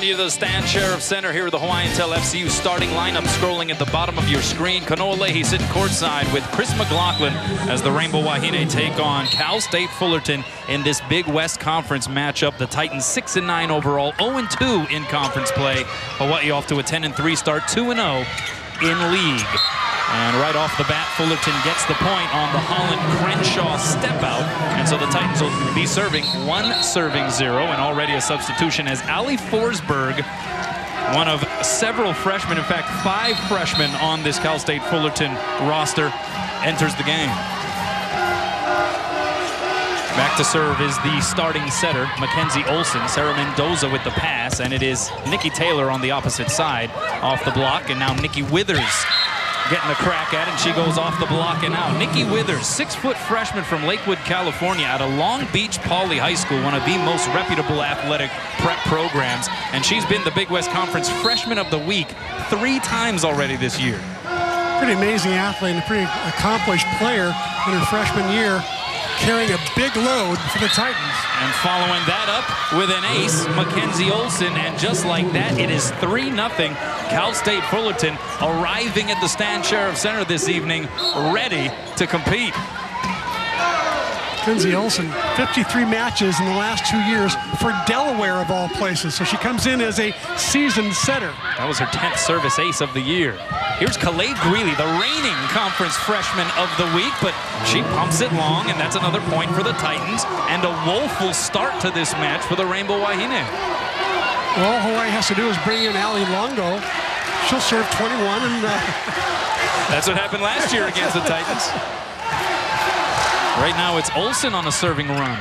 welcome you to the Stan Sheriff Center here at the Hawaiian Tel FCU starting lineup scrolling at the bottom of your screen. Kanoa Leahy sitting courtside with Chris McLaughlin as the Rainbow Wahine take on Cal State Fullerton in this Big West Conference matchup. The Titans 6-9 overall, 0-2 in conference play. Hawaii off to a 10-3 start, 2-0 in league. And right off the bat, Fullerton gets the point on the Holland Crenshaw step out. And so the Titans will be serving 1-0, and already a substitution as Ali Forsberg, one of several freshmen, in fact 5 freshmen on this Cal State Fullerton roster, enters the game. Back to serve is the starting setter, Mackenzie Olsen. Sarah Mendoza with the pass, and it is Nikki Taylor on the opposite side off the block, and now Nikki Withers getting a crack at it, and she goes off the block and out. Nikki Withers, 6-foot freshman from Lakewood, California, out of Long Beach Poly High School, one of the most reputable athletic prep programs, and she's been the Big West Conference Freshman of the Week 3 times already this year. Pretty amazing athlete and a pretty accomplished player in her freshman year, carrying a big load for the Titans. And following that up with an ace, Mackenzie Olsen, and just like that, it is 3-0. Cal State Fullerton arriving at the Stan Sheriff Center this evening, ready to compete. Mackenzie Olsen, 53 matches in the last 2 years for Delaware of all places. So she comes in as a seasoned setter. That was her 10th service ace of the year. Here's Khaled Greeley, the reigning conference freshman of the week, but she pumps it long, and that's another point for the Titans, and a woeful start to this match for the Rainbow Wahine. All Hawaii has to do is bring in Ali Longo. She'll serve 21, and that's what happened last year against the Titans. Right now it's Olsen on a serving run.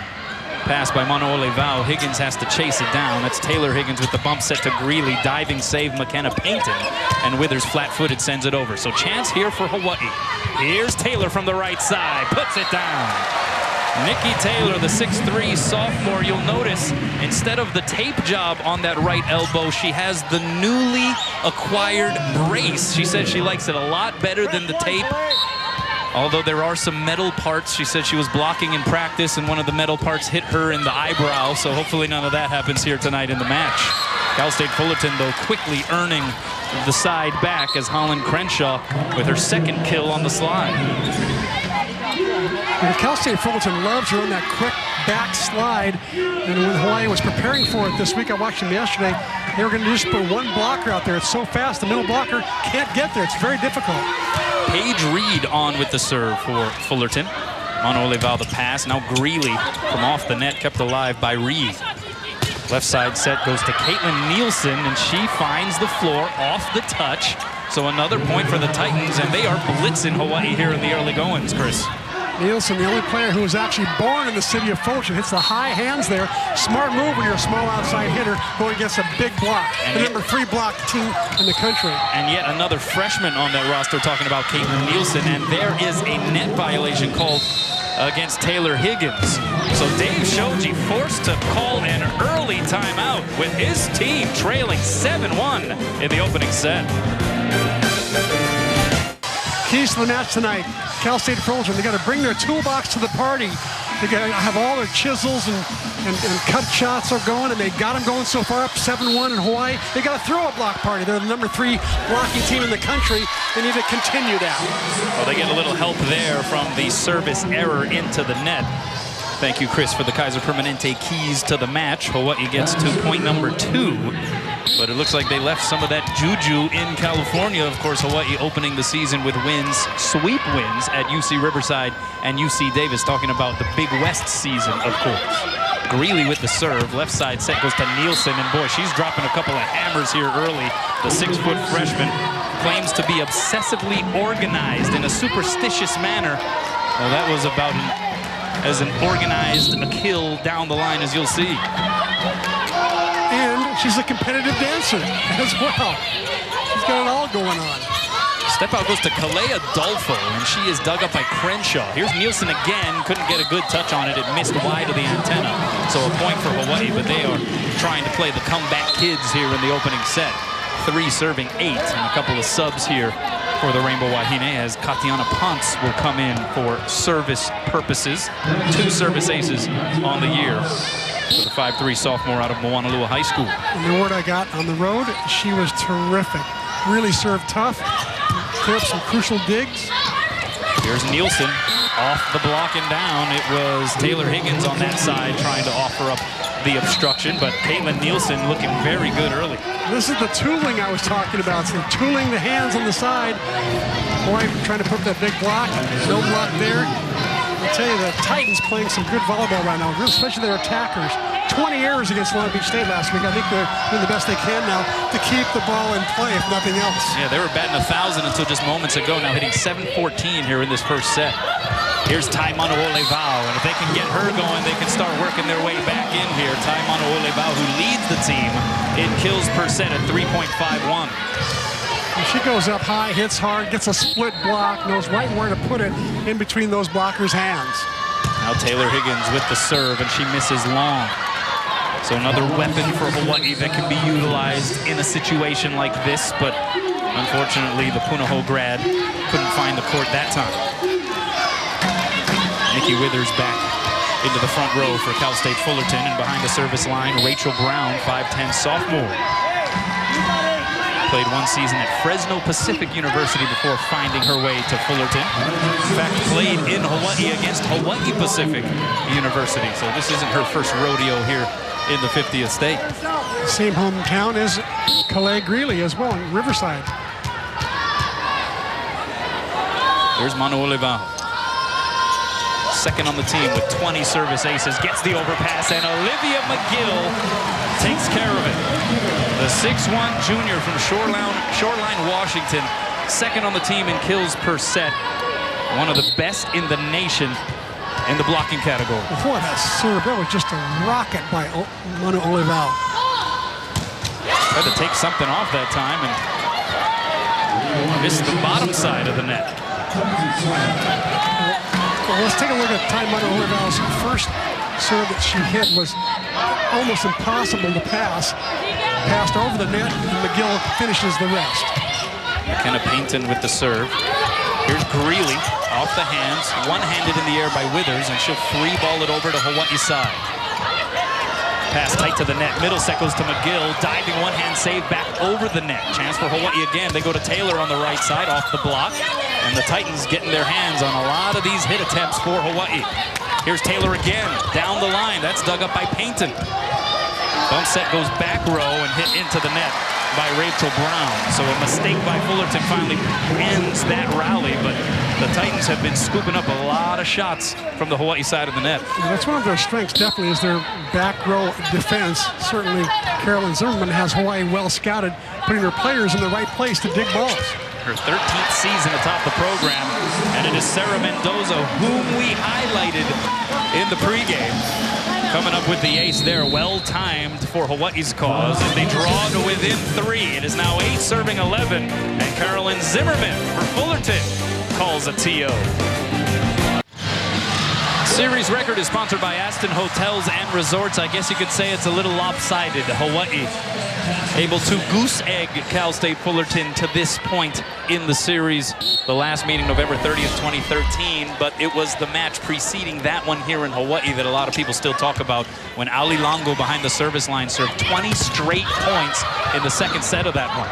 Pass by Manoole Vau. Higgins has to chase it down. That's Taylor Higgins with the bump set to Greeley. Diving save McKenna Payton. And Withers flat-footed sends it over. So chance here for Hawaii. Here's Taylor from the right side. Puts it down. Nikki Taylor, the 6'3" sophomore. You'll notice instead of the tape job on that right elbow, she has the newly acquired brace. She said she likes it a lot better than the tape. Although there are some metal parts, she said she was blocking in practice and one of the metal parts hit her in the eyebrow, so hopefully none of that happens here tonight in the match. Cal State Fullerton, though, quickly earning the side back as Holland Crenshaw with her 2nd kill on the slide. And Cal State Fullerton loves to run that quick back slide, and when Hawaii was preparing for it this week, I watched them yesterday, they were going to just put one blocker out there. It's so fast, the middle blocker can't get there. It's very difficult. Paige Reed on with the serve for Fullerton. Manoole Vau the pass. Now Greeley from off the net, kept alive by Reed. Left side set goes to Caitlin Nielsen, and she finds the floor off the touch. So another point for the Titans, and they are blitzing Hawaii here in the early goings, Chris. Nielsen, the only player who was actually born in the city of Fullerton, hits the high hands there. Smart move when you're a small outside hitter going against a big block. And the number 3 block team in the country. And yet another freshman on that roster talking about Caitlin Nielsen, and there is a net violation called against Taylor Higgins. So Dave Shoji forced to call an early timeout with his team trailing 7-1 in the opening set. Keys to the match tonight. Cal State Fullerton, they got to bring their toolbox to the party. They got to have all their chisels and cut shots are going, and they got them going so far, up 7-1 in Hawaii. They got to throw a block party. They're the number 3 blocking team in the country. They need to continue that. Well, they get a little help there from the service error into the net. Thank you, Chris, for the Kaiser Permanente keys to the match. Hawaii gets to point number 2. But it looks like they left some of that juju in California. Of course, Hawaii opening the season with wins, sweep wins at UC Riverside and UC Davis. Talking about the Big West season, of course. Greeley with the serve. Left side set goes to Nielsen. And boy, she's dropping a couple of hammers here early. The 6-foot freshman claims to be obsessively organized in a superstitious manner. Well, that was about as an organized a kill down the line as you'll see. And she's a competitive dancer as well. She's got it all going on. Step out goes to Kalea Adolfo, and she is dug up by Crenshaw. Here's Nielsen again. Couldn't get a good touch on it. It missed wide of the antenna. So a point for Hawaii, but they are trying to play the comeback kids here in the opening set. 3 serving 8, and a couple of subs here for the Rainbow Wahine as Katiana Ponce will come in for service purposes. 2 service aces on the year. the 5'3" sophomore out of Moanalua High School. And the word I got on the road, she was terrific. Really served tough, clear up some crucial digs. Here's Nielsen off the block and down. It was Taylor Higgins on that side trying to offer up the obstruction, but Caitlin Nielsen looking very good early. This is the tooling I was talking about. So tooling the hands on the side. Boy, trying to put that big block. No block there. I'll tell you, the Titans playing some good volleyball right now, especially their attackers. 20 errors against Long Beach State last week. I think they're doing the best they can now to keep the ball in play, if nothing else. Yeah, they were batting 1,000 until just moments ago. Now hitting 714 here in this first set. Here's Taimana Olevao, and if they can get her going, they can start working their way back in here. Taimana Olevao, who leads the team in kills per set at 3.51. She goes up high, hits hard, gets a split block, knows right where to put it in between those blockers' hands. Now Taylor Higgins with the serve, and she misses long. So another weapon for Hawaii that can be utilized in a situation like this, but unfortunately the Punahou grad couldn't find the court that time. Nikki Withers back into the front row for Cal State Fullerton, and behind the service line, Rachel Brown, 5'10" sophomore. Played one season at Fresno Pacific University before finding her way to Fullerton. In fact, played in Hawaii against Hawaii Pacific University. So this isn't her first rodeo here in the 50th state. Same hometown as Calais Greeley as well in Riverside. There's Manu Olivao. Second on the team with 20 service aces. Gets the overpass, and Olivia McGill takes care of it. The 6'1" junior from Shoreline, Washington. Second on the team in kills per set. One of the best in the nation in the blocking category. What a serve. That was just a rocket by Manu Olivao. Tried to take something off that time and missed the bottom side of the net. Well, let's take a look at Taimana Olivao's first serve that she hit was almost impossible to pass. Passed over the net, and McGill finishes the rest. McKenna Painton with the serve. Here's Greeley off the hands, one-handed in the air by Withers, and she'll free ball it over to Hawaii's side. Pass tight to the net. Middle set goes to McGill. Diving one-hand save back over the net. Chance for Hawaii again. They go to Taylor on the right side off the block. And the Titans getting their hands on a lot of these hit attempts for Hawaii. Here's Taylor again. Down the line. That's dug up by Painton. Bump set goes back row and hit into the net by Rachel Brown. So a mistake by Fullerton finally ends that rally, but the Titans have been scooping up a lot of shots from the Hawaii side of the net. Well, that's one of their strengths, definitely, is their back row defense. Certainly, Carolyn Zimmerman has Hawaii well scouted, putting her players in the right place to dig balls. Her 13th season atop the program, and it is Sarah Mendoza, whom we highlighted in the pregame. Coming up with the ace there, well-timed for Hawaii's cause as they draw to within 3. It is now 8 serving 11, and Carolyn Zimmerman for Fullerton calls a TO. Series record is sponsored by Aston Hotels and Resorts. I guess you could say it's a little lopsided. Hawaii able to goose egg Cal State Fullerton to this point in the series. The last meeting November 30th, 2013, but it was the match preceding that one here in Hawaii that a lot of people still talk about when Ali Longo behind the service line served 20 straight points in the second set of that one.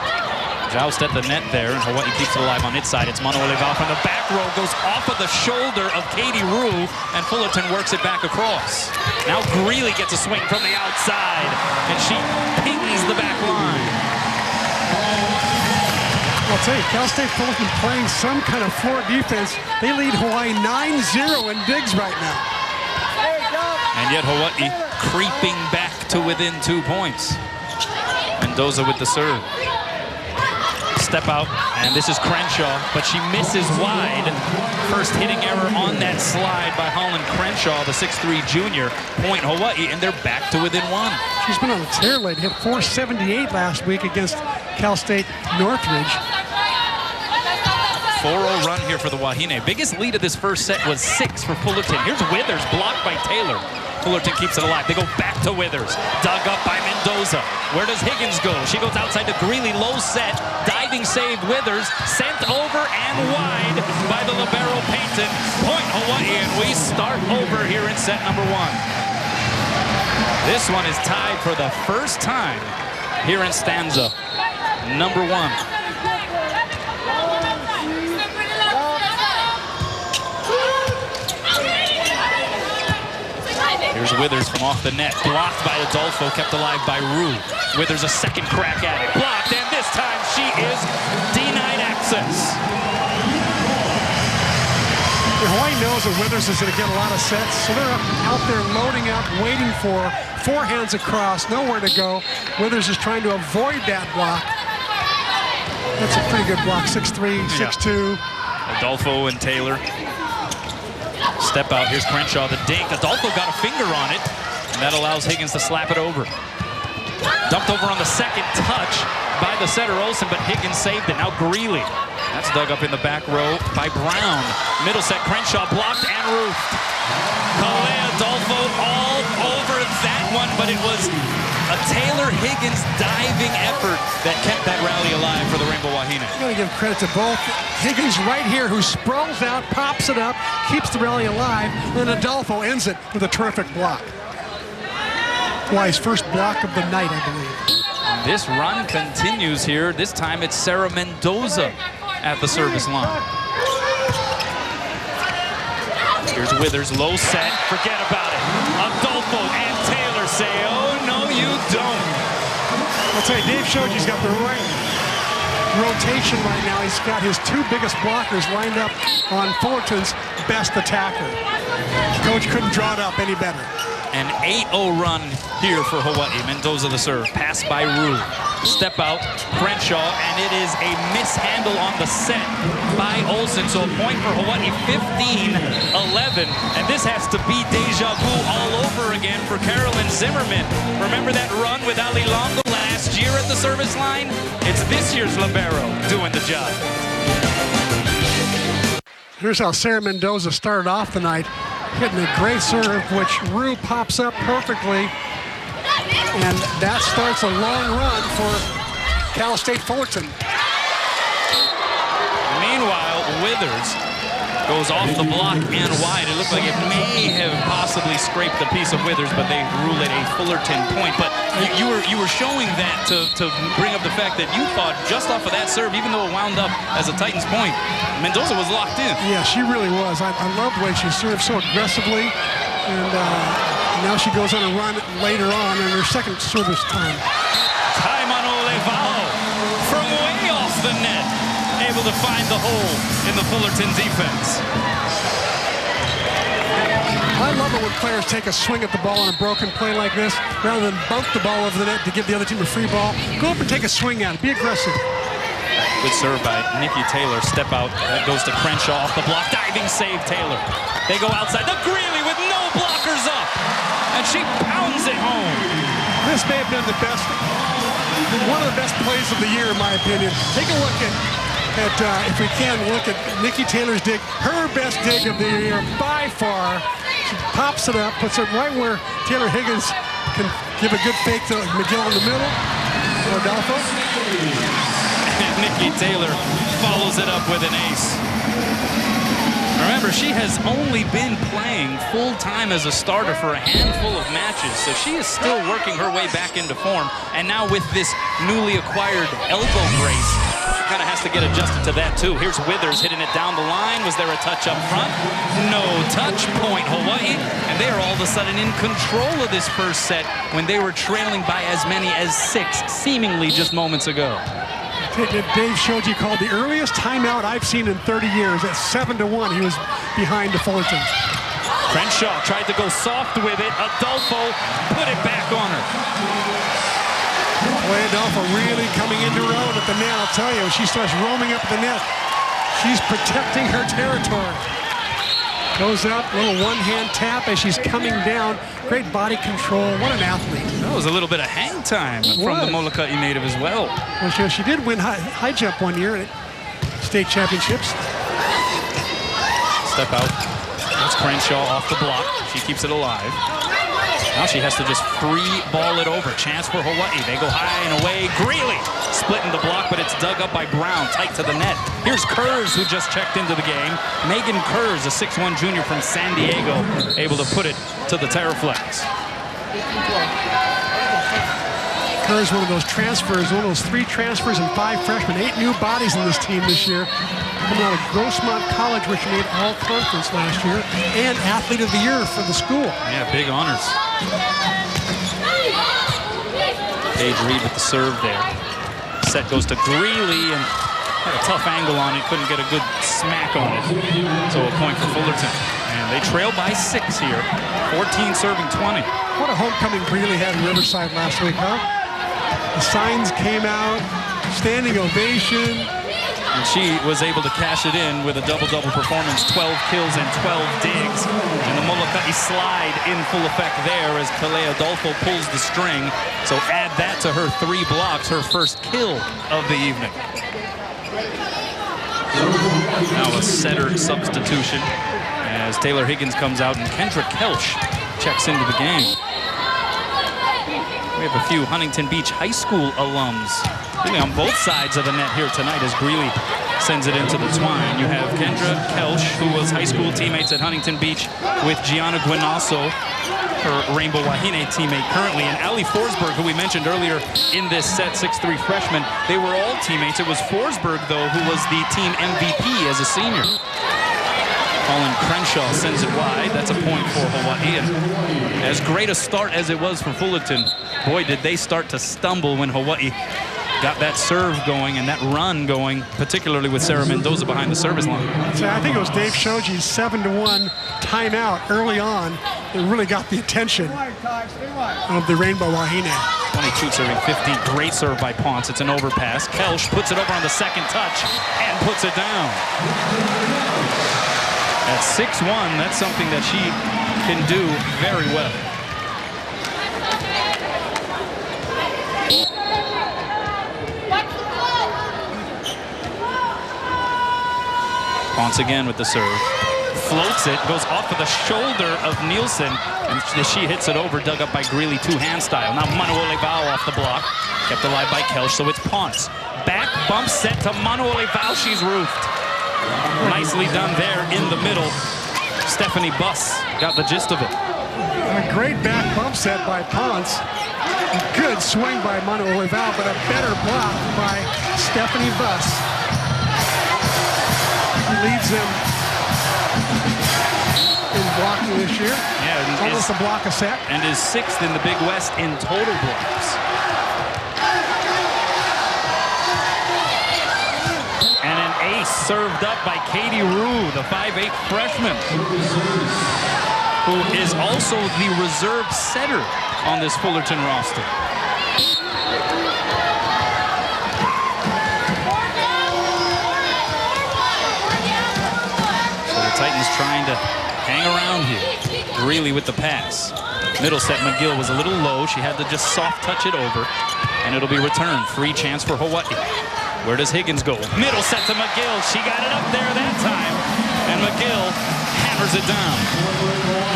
Joust at the net there, and Hawaii keeps it alive on its side. It's Manu Olivao from the back row, goes off of the shoulder of Katie Rue, and Fullerton works it back across. Now Greeley gets a swing from the outside, and she pings the back line. I'll tell you, Cal State Fullerton playing some kind of floor defense. They lead Hawaii 9-0 in digs right now. And yet Hawaii creeping back to within 2 points. Mendoza with the serve. Step out, and this is Crenshaw, but she misses wide. First hitting error on that slide by Holland Crenshaw, the 6'3" junior. Point Hawaii, and they're back to within 1. She's been on a tear lately. Hit 478 last week against Cal State Northridge. 4-0 run here for the Wahine. Biggest lead of this first set was 6 for Fullerton. Here's Withers, blocked by Taylor. Fullerton keeps it alive. They go back to Withers. Dug up by Mendoza. Where does Higgins go? She goes outside to Greeley. Low set. Diving save Withers. Sent over and wide by the libero Painton. Point Hawaii, and we start over here in set number 1. This one is tied for the first time here in stanza number 1. Here's Withers from off the net, blocked by Adolfo, kept alive by Rue. Withers a second crack at it, blocked, and this time she is denied access. Hawaii knows that Withers is going to get a lot of sets, so they're out there loading up, waiting for forehands across, nowhere to go. Withers is trying to avoid that block. That's a pretty good block, 6'3", 6'2". Adolfo and Taylor. Step out, here's Crenshaw, the dink. Adolfo got a finger on it, and that allows Higgins to slap it over. Dumped over on the second touch by the setter Olsen, but Higgins saved it. Now Greeley. That's dug up in the back row by Brown. Middle set, Crenshaw blocked and roofed. Calais Adolfo all over that one, but it was a Taylor Higgins diving effort that kept that rally alive for the Rainbow Wahine. I'm going to give credit to both. Higgins right here, who sprawls out, pops it up, keeps the rally alive, and Adolfo ends it with a terrific block. Hawaii's first block of the night, I believe. This run continues here. This time it's Sarah Mendoza at the service line. Here's Withers, low set, forget about it. Adolfo and Taylor say, oh, no, you don't. I'll tell you, Dave showed you he's got the right rotation right now. He's got his 2 biggest blockers lined up on Fullerton's best attacker. Coach couldn't draw it up any better. An 8-0 run here for Hawaii. Mendoza the serve, pass by Rue. Step out, Crenshaw, and it is a mishandle on the set by Olsen. So a point for Hawaii, 15-11. And this has to be deja vu all over again for Carolyn Zimmerman. Remember that run with Ali Longo last year at the service line? It's this year's libero doing the job. Here's how Sarah Mendoza started off the night, hitting a great serve, which Rue pops up perfectly. And that starts a long run for Cal State Fullerton. Meanwhile, Withers goes off the block and wide. It looked like it may have possibly scraped the piece of Withers, but they rule it a Fullerton point. But you were showing that to bring up the fact that you thought just off of that serve, even though it wound up as a Titans point, Mendoza was locked in. Yeah, she really was. I love the way she served so aggressively. And now she goes on a run later on in her second service time. Timeout from way off the net, able to find the hole in the Fullerton defense. I love it when players take a swing at the ball on a broken play like this, rather than bump the ball over the net to give the other team a free ball. Go up and take a swing at it. Be aggressive. Good serve by Nikki Taylor. Step out. That goes to Crenshaw off the block. Diving save, Taylor. They go outside. The Greeley with no blockers up. And she pounds it home. This may have been the best, one of the best plays of the year, in my opinion. Take a look at if we can, look at Nikki Taylor's dig. Her best dig of the year by far. She pops it up, puts it right where Taylor Higgins can give a good fake to McGill in the middle. Rodolfo. And Nikki Taylor follows it up with an ace. Remember, she has only been playing full-time as a starter for a handful of matches, so she is still working her way back into form. And now with this newly acquired elbow brace, she kind of has to get adjusted to that too. Here's Withers hitting it down the line. Was there a touch up front? No touch, point Hawaii. And they are all of a sudden in control of this first set when they were trailing by as many as 6, seemingly just moments ago. Dave showed you called the earliest timeout I've seen in 30 years. At 7-1, he was behind the Fullerton. Crenshaw tried to go soft with it. Adolfo put it back on her. Boy, Adolfo really coming into her own at the net. I'll tell you, when she starts roaming up the net, she's protecting her territory. Goes up, little one-hand tap as she's coming down. Great body control. What an athlete. That was a little bit of hang time from the Molokai native as well. Well, she did win high jump one year at state championships. Step out. That's Crenshaw off the block. She keeps it alive. Now she has to just free ball it over. Chance for Hawaii. They go high and away. Greeley splitting the block, but it's dug up by Brown, tight to the net. Here's Kurz, who just checked into the game. Megan Kurz, a 6'1" junior from San Diego, able to put it to the Terraflex. Kerr is one of those transfers, one of those 3 transfers and 5 freshmen, 8 new bodies in this team this year. Coming out of Grossmont College, which made all conference last year, and Athlete of the Year for the school. Yeah, big honors. Paige Reed with the serve there. Set goes to Greeley and had a tough angle on it. Couldn't get a good smack on it. So a point for Fullerton. And they trail by 6 here. 14 serving 20. What a homecoming Greeley had in Riverside last week, huh? The signs came out, standing ovation. And she was able to cash it in with a double-double performance, 12 kills and 12 digs. And the Molokai slide in full effect there as Kalea Adolfo pulls the string. So add that to her 3 blocks, her first kill of the evening. Now a setter substitution as Taylor Higgins comes out and Kendra Kelch checks into the game. We have a few Huntington Beach High School alums really on both sides of the net here tonight as Greeley sends it into the twine. You have Kendra Kelch, who was high school teammates at Huntington Beach with Gianna Guinasso, her Rainbow Wahine teammate currently, and Ali Forsberg, who we mentioned earlier in this set, 6'3" freshman. They were all teammates. It was Forsberg, though, who was the team MVP as a senior. Colin Crenshaw sends it wide. That's a point for Hawaii. And as great a start as it was for Fullerton, boy, did they start to stumble when Hawaii got that serve going and that run going, particularly with Sarah Mendoza behind the service line. So I think it was Dave Shoji's 7-1 timeout early on that really got the attention of the Rainbow Wahine. 22 serving 15. Great serve by Ponce. It's an overpass. Kelch puts it over on the second touch and puts it down. At 6'1", that's something that she can do very well. Ponce again with the serve. Floats it, goes off of the shoulder of Nielsen, and she hits it over, dug up by Greeley, 2-hand style. Now Manuolevao off the block, kept alive by Kelch, so it's Ponce. Back bump set to Manuolevao, she's roofed. Nicely done there in the middle. Stephanie Buss got the gist of it. A great back bump set by Ponce. Good swing by Manuolevao, but a better block by Stephanie Buss. Leads them in blocking this year. Yeah, almost a block a set. And is 6th in the Big West in total blocks. And an ace served up by Katie Rue, the 5'8" freshman, who is also the reserve setter on this Fullerton roster. Titans trying to hang around here. Greeley with the pass. Middle set, McGill was a little low. She had to just soft touch it over, and it'll be returned. Free chance for Hawaii. Where does Higgins go? Middle set to McGill. She got it up there that time, and McGill hammers it down.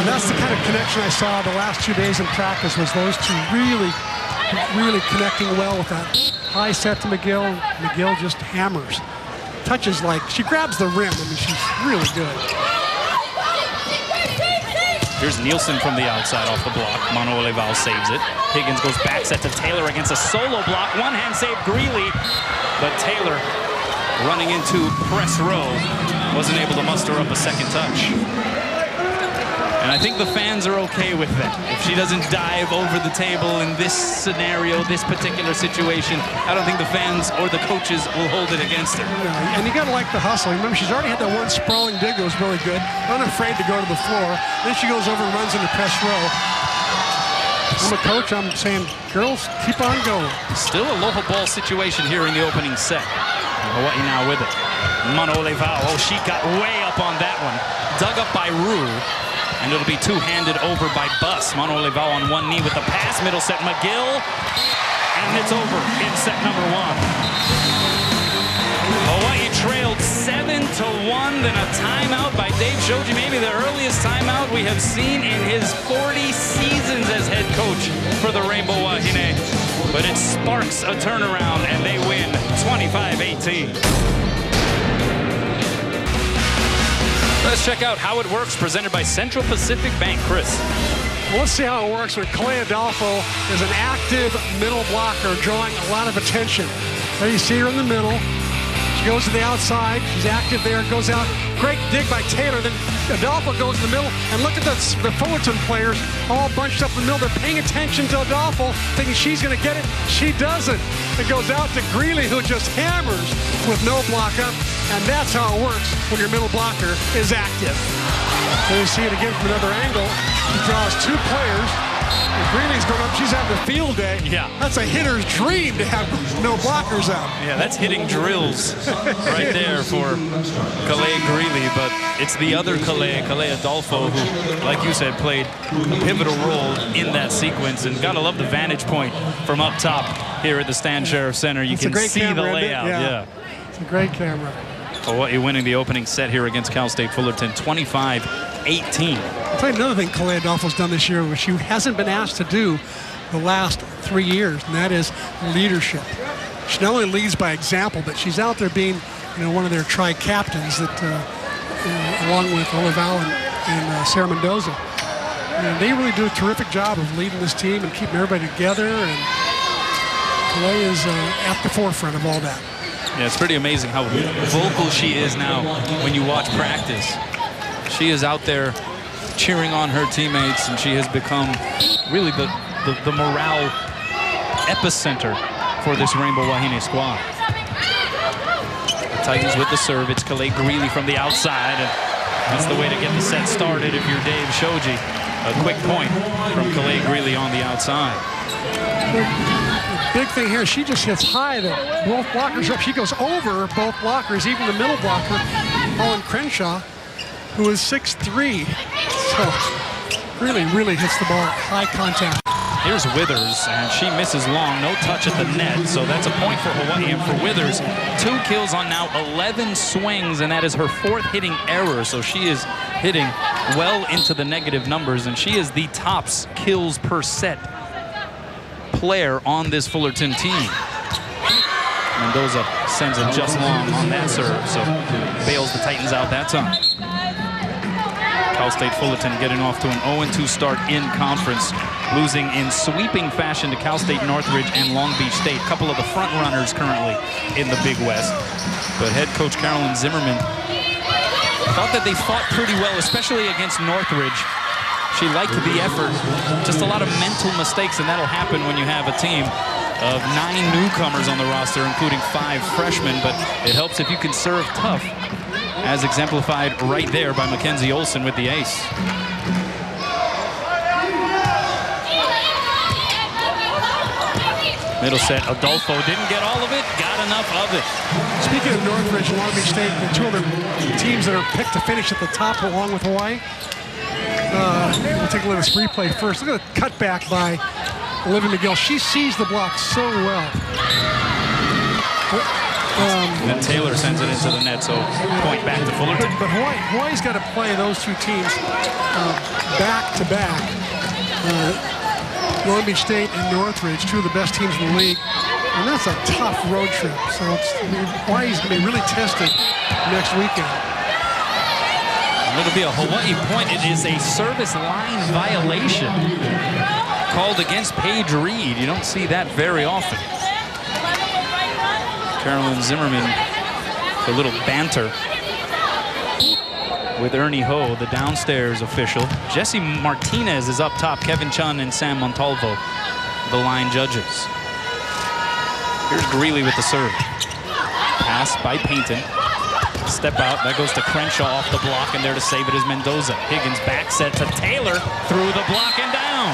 And that's the kind of connection I saw the last 2 days in practice, was those two really connecting well with that high set to McGill. McGill just hammers. Touches like, she grabs the rim. I mean, she's really good. Here's Nielsen from the outside off the block. Manuolevao saves it. Higgins goes back set to Taylor against a solo block. One-hand save Greeley, but Taylor running into press row wasn't able to muster up a second touch. And I think the fans are okay with that. If she doesn't dive over the table in this scenario, this particular situation, I don't think the fans or the coaches will hold it against her. Yeah, and you got to like the hustle. Remember, she's already had that one sprawling dig that was really good. Unafraid to go to the floor. Then she goes over and runs into press row. I'm a coach. I'm saying, girls, keep on going. Still a Aloha ball situation here in the opening set. Hawaii now with it. Manuolevao, oh, she got way up on that one. Dug up by Rue. And it'll be two-handed over by Buss. Manuolevao on one knee with the pass. Middle set, McGill. And it's over in set number 1. Hawaii trailed 7-1. Then a timeout by Dave Shoji. Maybe the earliest timeout we have seen in his 40 seasons as head coach for the Rainbow Wahine. But it sparks a turnaround, and they win 25-18. Let's check out how it works, presented by Central Pacific Bank. Chris. Well, let's see how it works when Calais Adolfo is an active middle blocker drawing a lot of attention. There you see her in the middle. She goes to the outside. She's active there. Goes out. Great dig by Taylor. Then Adolfo goes in the middle. And look at the Fullerton players all bunched up in the middle. They're paying attention to Adolfo, thinking she's going to get it. She doesn't. It goes out to Greeley, who just hammers with no block up. And that's how it works when your middle blocker is active. There you see it again from another angle. She draws two players. And Greeley's going up. She's having a field day. Yeah. That's a hitter's dream to have no blockers out. Yeah, that's hitting drills right there for Calais Greeley, but it's the other Calais Adolfo, who, like you said, played a pivotal role in that sequence. And gotta love the vantage point from up top here at the Stan Sheriff Center. You can see the layout. Yeah. It's a great camera. Hawaii winning the opening set here against Cal State Fullerton, 25-18. I'll tell you another thing Calais Adolfo's done this year, which she hasn't been asked to do the last 3 years, and that is leadership. She not only leads by example, but she's out there being, one of their tri-captains that, along with Olival and Sarah Mendoza. And they really do a terrific job of leading this team and keeping everybody together, and Calais is at the forefront of all that. Yeah, it's pretty amazing how vocal she is now when you watch practice. She is out there cheering on her teammates, and she has become really the morale epicenter for this Rainbow Wahine squad. The Titans with the serve. It's Calais Greeley from the outside, and that's the way to get the set started if you're Dave Shoji. A quick point from Calais Greeley on the outside. The big thing here, she just hits high. That both blockers up. She goes over both blockers, even the middle blocker, Colin Crenshaw, who is 6'3". So really hits the ball at high contact. Here's Withers, and she misses long. No touch at the net, so that's a point for Hawaii. And for Withers, 2 kills on now 11 swings, and that is her 4th hitting error. So she is hitting well into the negative numbers, and she is the tops kills per set player on this Fullerton team. Mendoza sends it just long on that serve, so bails the Titans out that time. Cal State Fullerton getting off to an 0-2 start in conference, losing in sweeping fashion to Cal State Northridge and Long Beach State, a couple of the front runners currently in the Big West. But head coach Carolyn Zimmerman thought that they fought pretty well, especially against Northridge. She liked the effort, just a lot of mental mistakes, and that'll happen when you have a team of 9 newcomers on the roster, including 5 freshmen, but it helps if you can serve tough, as exemplified right there by Mackenzie Olsen with the ace. Middle set, Adolfo didn't get all of it, got enough of it. Speaking of Northridge and Long Beach State, the 2 other teams that are picked to finish at the top along with Hawaii. We'll take a look at this replay first. Look at the cutback by Olivia McGill. She sees the block so well. And Taylor sends it into the net, so point back to Fullerton. But Hawaii's got to play those 2 teams back to back. Long Beach State and Northridge, 2 of the best teams in the league. And that's a tough road trip. So Hawaii's going to be really tested next weekend. It'll be a Hawaii point. It is a service line violation called against Paige Reed. You don't see that very often. Carolyn Zimmerman, a little banter with Ernie Ho, the downstairs official. Jesse Martinez is up top. Kevin Chun and Sam Montalvo, the line judges. Here's Greeley with the serve. Pass by Payton. Step out, that goes to Crenshaw off the block, and there to save it is Mendoza. Higgins back set to Taylor, through the block and down.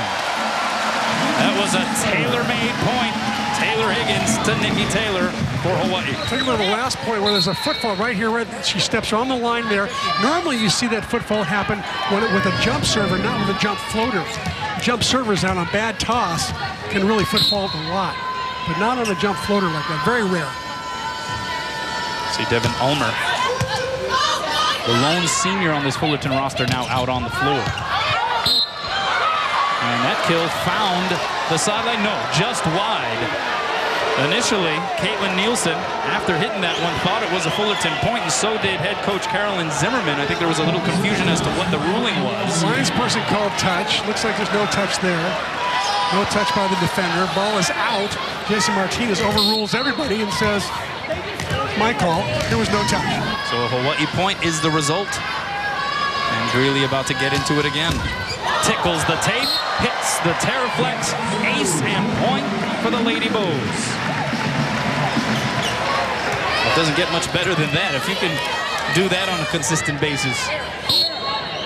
That was a tailor-made point. Taylor Higgins to Nikki Taylor for Hawaii. Take a look at the last point where there's a footfall right here. She steps on the line there. Normally you see that footfall happen with a jump server, not with a jump floater. Jump servers out on a bad toss can really footfall a lot, but not on a jump floater like that. Very rare. See Devin Ulmer, the lone senior on this Fullerton roster, now out on the floor. And that kill found the sideline. No, just wide. Initially, Caitlin Nielsen, after hitting that one, thought it was a Fullerton point, and so did head coach Carolyn Zimmerman. I think there was a little confusion as to what the ruling was. Linesperson called touch. Looks like there's no touch there. No touch by the defender. Ball is out. Jason Martinez overrules everybody and says, my call. There was no touch. So a Hawaii point is the result. And Greeley about to get into it again. Tickles the tape, hits the Terraflex, ace and point for the Lady Bows. It doesn't get much better than that. If you can do that on a consistent basis,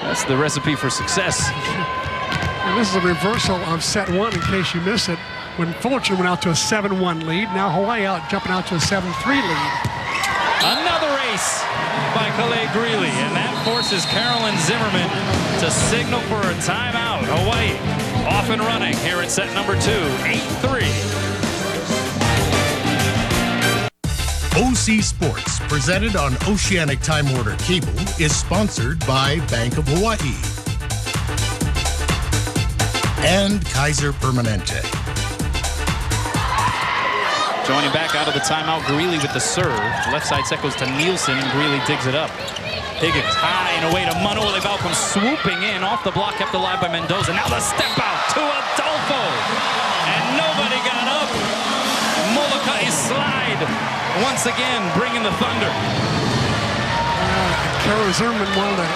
that's the recipe for success. And this is a reversal of set one in case you miss it. When Fullerton went out to a 7-1 lead, now Hawaii jumping out to a 7-3 lead. Another ace by Calais Greeley, and that forces Carolyn Zimmerman to signal for a timeout. Hawaii off and running here at set number 2, 8-3. OC Sports, presented on Oceanic Time Warner Cable, is sponsored by Bank of Hawaii and Kaiser Permanente. Joining back out of the timeout, Greeley with the serve. Left side set goes to Nielsen, and Greeley digs it up. Higgins high and away to Manoele Val, comes swooping in off the block, kept alive by Mendoza. Now the step out to Adolfo, and nobody got up. Molokai slide once again, bringing the thunder. Carolyn Zimmerman wanted a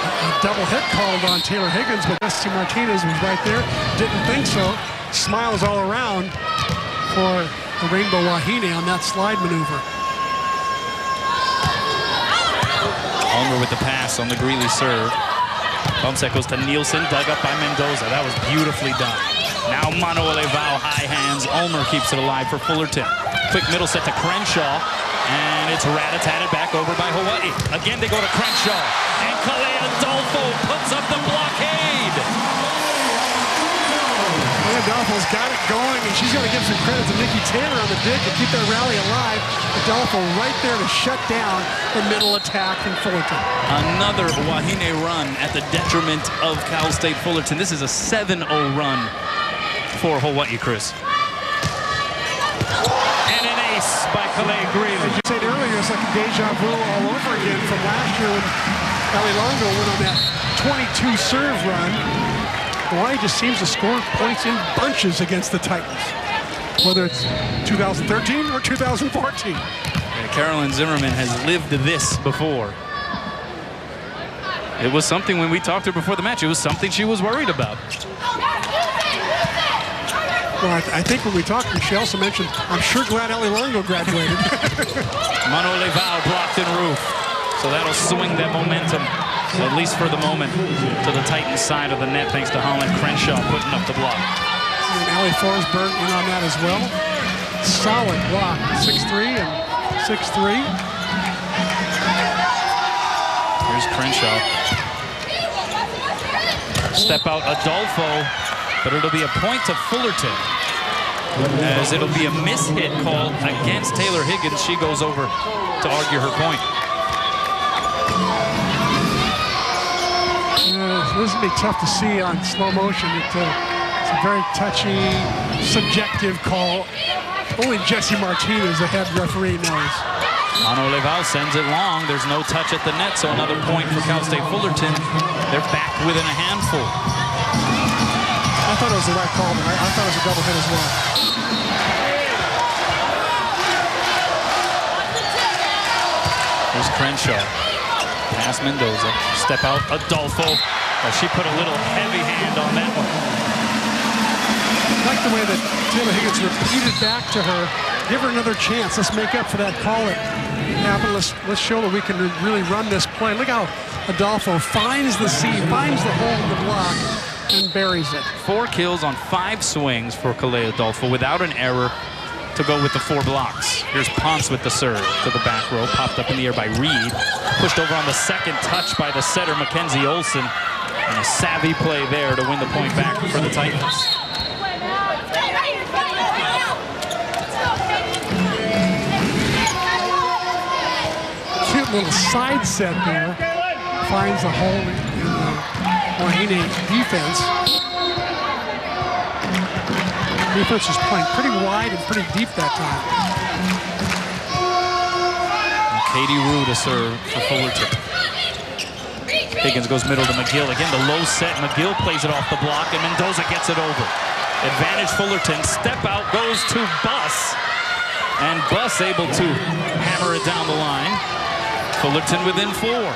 double hit called on Taylor Higgins, but Jesse Martinez was right there. Didn't think so. Smiles all around for the Rainbow Wahine on that slide maneuver. Ulmer with the pass on the Greeley serve. Bump set goes to Nielsen, dug up by Mendoza. That was beautifully done. Now Manoele Val, high hands. Ulmer keeps it alive for Fullerton. Quick middle set to Crenshaw, and it's rat-a-tatted back over by Hawaii. Again, they go to Crenshaw, and Calais Adolfo puts up the blockade. Adolfo's got it going, and she's going to give some credit to Nikki Taylor on the dig to keep that rally alive. Adolfo right there to shut down the middle attack from Fullerton. Another Wahine run at the detriment of Cal State Fullerton. This is a 7-0 run for Hawaii, Chris. And an ace by Calais Greeley. As you said earlier, it's like a deja vu all over again from last year when Ali Longo went on that 22 serve run. Hawaii just seems to score points in bunches against the Titans, whether it's 2013 or 2014. Yeah, Carolyn Zimmerman has lived this before. It was something when we talked to her before the match. It was something she was worried about. Well, I think when we talked, she also mentioned, I'm sure glad Ali Longo graduated. Manoele Val blocked in roof. So that'll swing that momentum, at least for the moment, to the Titans side of the net, thanks to Holland Crenshaw putting up the block. And Allie Forsberg in on that as well. Solid block, 6-3 and 6-3. Here's Crenshaw. Step out Adolfo, but it'll be a point to Fullerton, as it'll be a miss-hit called against Taylor Higgins. She goes over to argue her point. This would be tough to see on slow motion. It's a very touchy, subjective call. Only Jesse Martinez, the head referee, knows. Manoele Val sends it long. There's no touch at the net, so another point for Cal State Fullerton. They're back within a handful. I thought it was the right call, but I thought it was a double hit as well. Here's Crenshaw. Pass Mendoza. Step out Adolfo. She put a little heavy hand on that one. I like the way that Taylor Higgins repeated back to her. Give her another chance. Let's make up for that call it happened. Let's show that we can really run this play. Look how Adolfo finds the seam, finds the hole in the block, and buries it. 4 kills on 5 swings for Calais Adolfo without an error to go with the 4 blocks. Here's Ponce with the serve to the back row. Popped up in the air by Reed. Pushed over on the second touch by the setter, Mackenzie Olsen. And a savvy play there to win the point back for the Titans. Cute little side set there. Finds a hole in the Wahine defense. Defense was playing pretty wide and pretty deep that time. And Katie Rue to serve for Fullerton. Higgins goes middle to McGill. Again, the low set. McGill plays it off the block, and Mendoza gets it over. Advantage Fullerton. Step out goes to Buss. And Buss able to hammer it down the line. Fullerton within 4.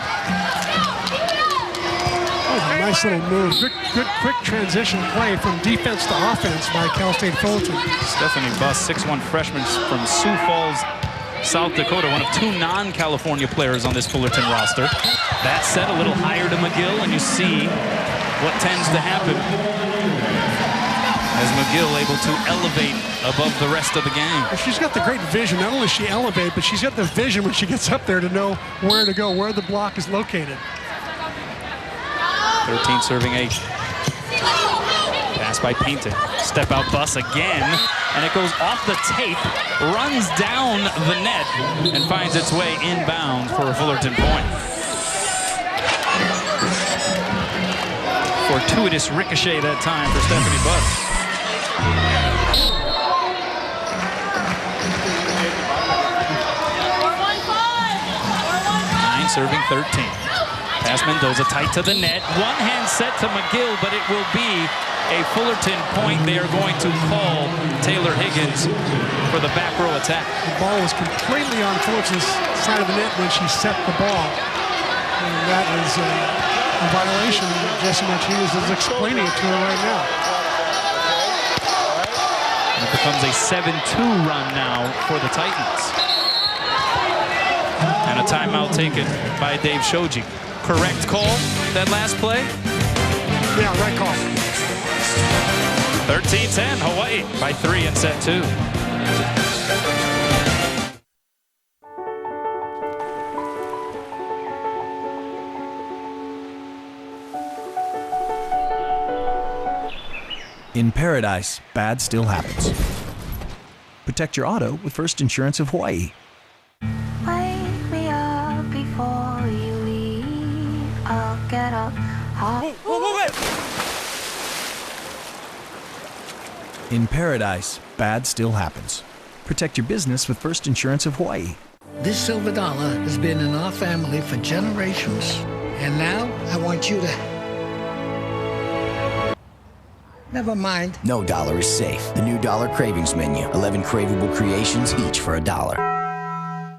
Oh, nice little move. Good quick transition play from defense to offense by Cal State Fullerton. Stephanie Buss, 6'1" freshman from Sioux Falls, South Dakota, one of 2 non-California players on this Fullerton roster. That set a little higher to McGill, and you see what tends to happen as McGill able to elevate above the rest of the game. She's got the great vision. Not only does she elevate, but she's got the vision when she gets up there to know where to go, where the block is located. 13 serving 8. Pass by Painton. Step out Buss again, and it goes off the tape, runs down the net, and finds its way inbound for a Fullerton point. Fortuitous ricochet that time for Stephanie Buss. 9 serving 13. Pass Mendoza tight to the net. One hand set to McGill, but it will be a Fullerton point. They are going to call Taylor Higgins for the back row attack. The ball was completely on Fullerton's side of the net when she set the ball. And that is a violation. Jesse Martinez is explaining it to her right now. And it becomes a 7-2 run now for the Titans. And a timeout taken by Dave Shoji. Correct call, that last play? Yeah, right call. 13-10, Hawaii by 3 in set 2. In paradise, bad still happens. Protect your auto with First Insurance of Hawaii. Wake me up before you leave. I'll get up. In paradise, bad still happens. Protect your business with First Insurance of Hawaii. This silver dollar has been in our family for generations. And now I want you to... Never mind. No dollar is safe. The new Dollar Cravings menu. 11 craveable creations, each for $1.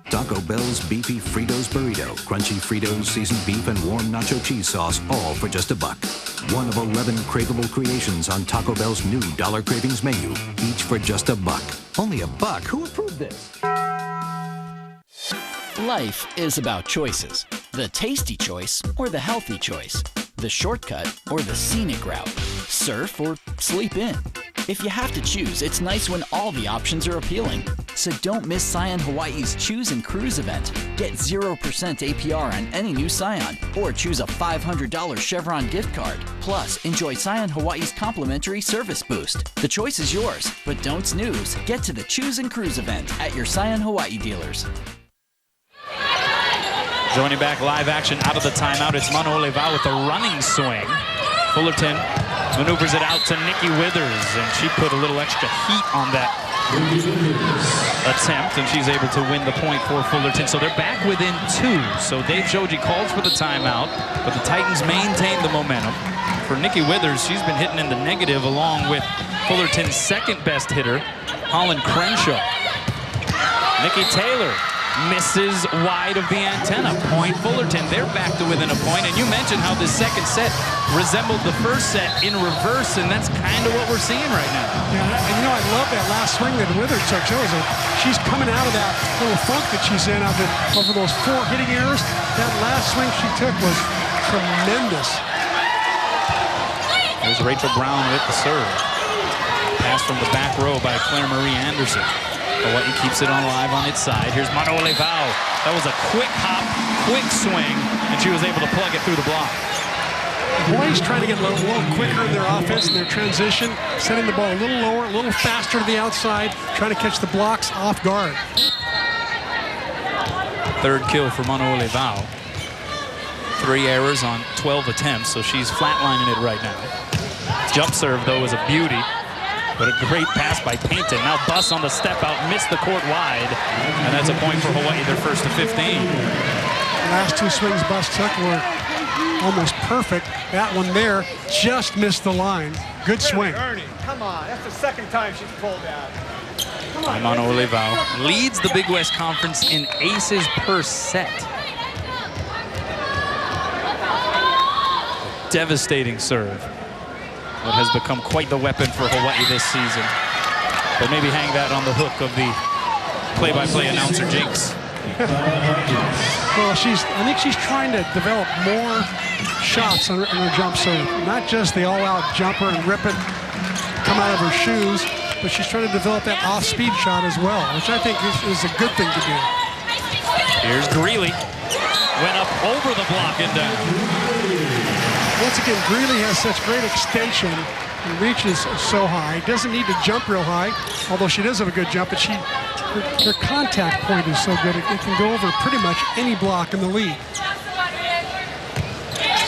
Taco Bell's Beefy Fritos Burrito, crunchy Fritos, seasoned beef, and warm nacho cheese sauce, all for just $1. One of 11 craveable creations on Taco Bell's new Dollar Cravings menu, each for just $1. Only $1? Who approved this? Life is about choices. The tasty choice or the healthy choice. The shortcut or the scenic route. Surf or sleep in. If you have to choose, it's nice when all the options are appealing. So don't miss Scion Hawaii's Choose and Cruise event. Get 0% APR on any new Scion, or choose a $500 Chevron gift card. Plus, enjoy Scion Hawaii's complimentary service boost. The choice is yours, but don't snooze. Get to the Choose and Cruise event at your Scion Hawaii dealers. Joining back live action out of the timeout, it's Mano'olevau with a running swing. Fullerton maneuvers it out to Nikki Withers, and she put a little extra heat on that attempt, and she's able to win the point for Fullerton. So they're back within 2. So Dave Shoji calls for the timeout, but the Titans maintain the momentum. For Nikki Withers, she's been hitting in the negative along with Fullerton's second best hitter, Holland Crenshaw. Nikki Taylor misses wide of the antenna. Point Fullerton. They're back to within a point. And you mentioned how this second set resembled the first set in reverse, and that's kind of what we're seeing right now. Yeah, and you know, I love that last swing that Withers took. She's coming out of that little funk that she's in over those 4 hitting errors. That last swing she took was tremendous. There's Rachel Brown with the serve. Pass from the back row by Claire Marie Anderson. Hawaii keeps it on live on its side. Here's Mano'olevau. That was a quick hop, quick swing, and she was able to plug it through the block. Hawaii's trying to get a little quicker in their offense and their transition, setting the ball a little lower, a little faster to the outside, trying to catch the blocks off guard. Third kill for Mano'olevau. 3 errors on 12 attempts, so she's flatlining it right now. Jump serve, though, is a beauty. But a great pass by Painton. Now Buss on the step out, missed the court wide. And that's a point for Hawaii, their first to 15. The last two swings Buss took were almost perfect. That one there just missed the line. Good swing. Ernie, come on. That's the second time she's pulled out. Imano Olivao leads the Big West Conference in aces per set. Devastating serve. What has become quite the weapon for Hawaii this season. But maybe hang that on the hook of the play-by-play announcer Jinx. Well, I think she's trying to develop more shots on her jump serve. Not just the all-out jumper and rip it, come out of her shoes, but she's trying to develop that off-speed shot as well, which I think is a good thing to do. Here's Greeley. Went up over the block and down. Once again, Greeley has such great extension and reaches so high. Doesn't need to jump real high, although she does have a good jump, but her contact point is so good, it can go over pretty much any block in the league.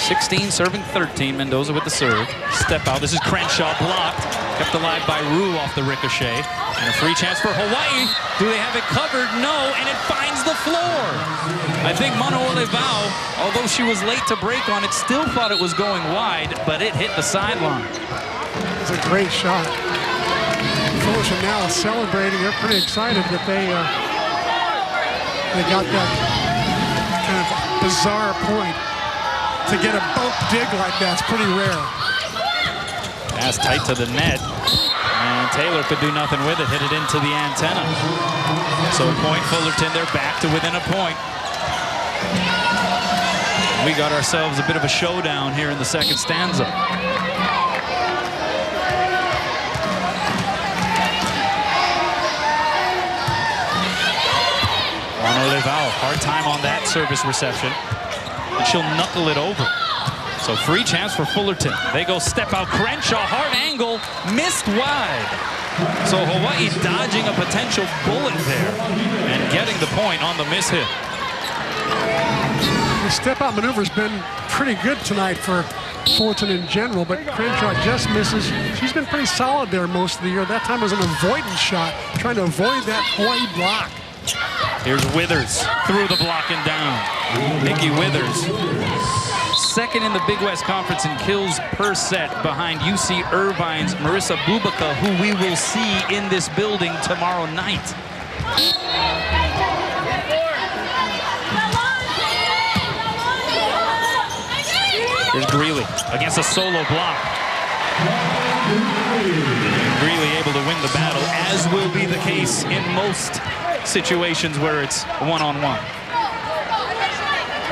16 serving 13. Mendoza with the serve. Step out. This is Crenshaw blocked. Kept alive by Rue off the ricochet. And a free chance for Hawaii. Do they have it covered? No, and it finds the floor. I think Mano Olivao, although she was late to break on it, still thought it was going wide, but it hit the sideline. It's a great shot. Fullerton now celebrating. They're pretty excited that they got that kind of bizarre point. To get a bump dig like that's pretty rare. Pass tight to the net. And Taylor could do nothing with it. Hit it into the antenna. So point Fullerton, they're back to within a point. We got ourselves a bit of a showdown here in the second stanza. Mano Olivao, hard time on that service reception. And she'll knuckle it over. So free chance for Fullerton. They go step out. Crenshaw, hard angle, missed wide. So Hawaii dodging a potential bullet there and getting the point on the miss hit. The step out maneuver's been pretty good tonight for Fullerton in general, but Crenshaw just misses. She's been pretty solid there most of the year. That time was an avoidance shot, trying to avoid that Hawaii block. Here's Withers through the block and down. Nikki Withers, second in the Big West Conference in kills per set behind UC Irvine's Marissa Bubaka, who we will see in this building tomorrow night. Here's Greeley against a solo block. Greeley able to win the battle, as will be the case in most situations where it's one-on-one.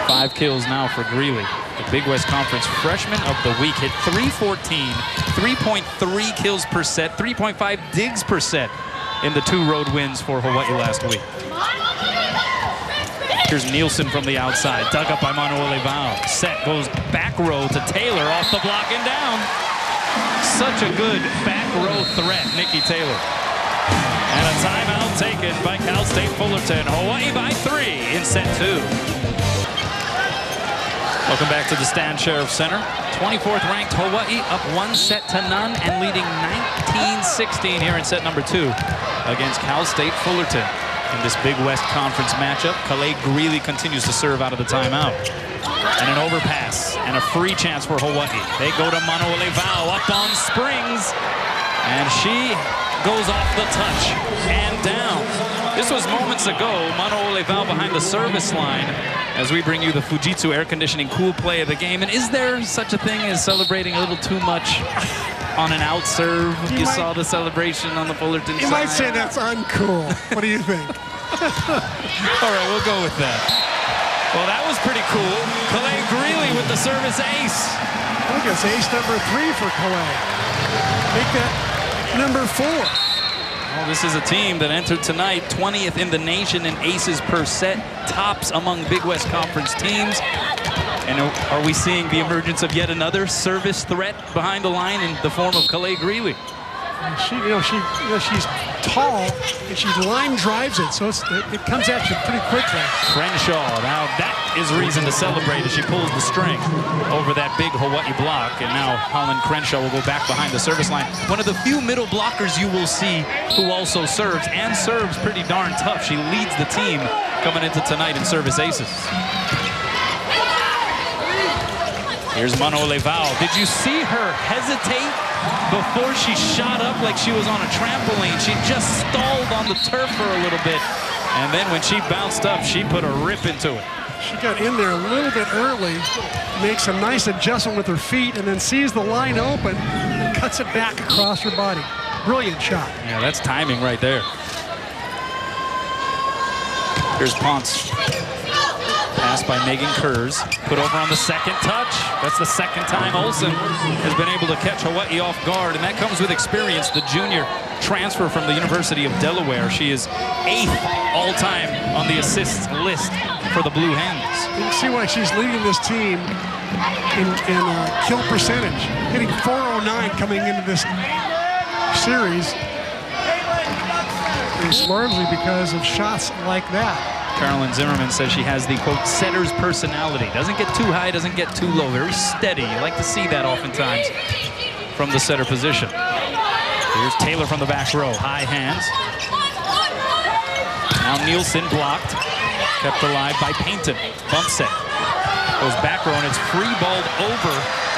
5 kills now for Greeley. The Big West Conference Freshman of the Week hit .314, 3.3 kills per set, 3.5 digs per set in the 2 road wins for Hawaii last week. Here's Nielsen from the outside, dug up by Mano Olivao. Set goes back row to Taylor, off the block and down. Such a good back row threat, Nikki Taylor. And a timeout taken by Cal State Fullerton. Hawaii by 3 in set 2. Welcome back to the Stan Sheriff Center. 24th ranked Hawaii up 1-0 and leading 19-16 here in set number 2 against Cal State Fullerton. In this Big West Conference matchup, Calais Greeley continues to serve out of the timeout. And an overpass and a free chance for Hawaii. They go to Mano Olivao up on springs. And she goes off the touch and down. This was moments ago. Mano Olivao behind the service line as we bring you the Fujitsu air conditioning cool play of the game. And is there such a thing as celebrating a little too much on an out serve? You saw the celebration on the Fullerton side. You might say that's uncool. What do you think? All right, we'll go with that. Well, that was pretty cool. Calais Greeley with the service ace. I think it's ace number 3 for Calais. Make that number 4. Well, this is a team that entered tonight 20th in the nation in aces per set, tops among Big West Conference teams. And are we seeing the emergence of yet another service threat behind the line in the form of Calais Greeley? She's tall and she line drives it, so it comes at you pretty quickly. Crenshaw, now that is reason to celebrate as she pulls the string over that big Hawaii block, and now Holland Crenshaw will go back behind the service line. One of the few middle blockers you will see who also serves, and serves pretty darn tough. She leads the team coming into tonight in service aces. Here's Manoole Val. Did you see her hesitate before she shot up like she was on a trampoline? She just stalled on the turf for a little bit. And then when she bounced up, she put a rip into it. She got in there a little bit early, makes a nice adjustment with her feet, and then sees the line open and cuts it back across her body. Brilliant shot. Yeah, that's timing right there. Here's Ponce. Pass by Megan Kurz. Put over on the second touch. That's the second time Olsen has been able to catch Hawaii off guard, and that comes with experience. The junior transfer from the University of Delaware. She is 8th all-time on the assists list for the Blue Hens. You can see why she's leading this team in kill percentage, hitting .409 coming into this series. It's largely because of shots like that. Carolyn Zimmerman says she has the, quote, setter's personality. Doesn't get too high, doesn't get too low. Very steady. You like to see that oftentimes from the setter position. Here's Taylor from the back row. High hands. Now Nielsen blocked. Kept alive by Painton. Bump set. Goes back row, and it's free balled over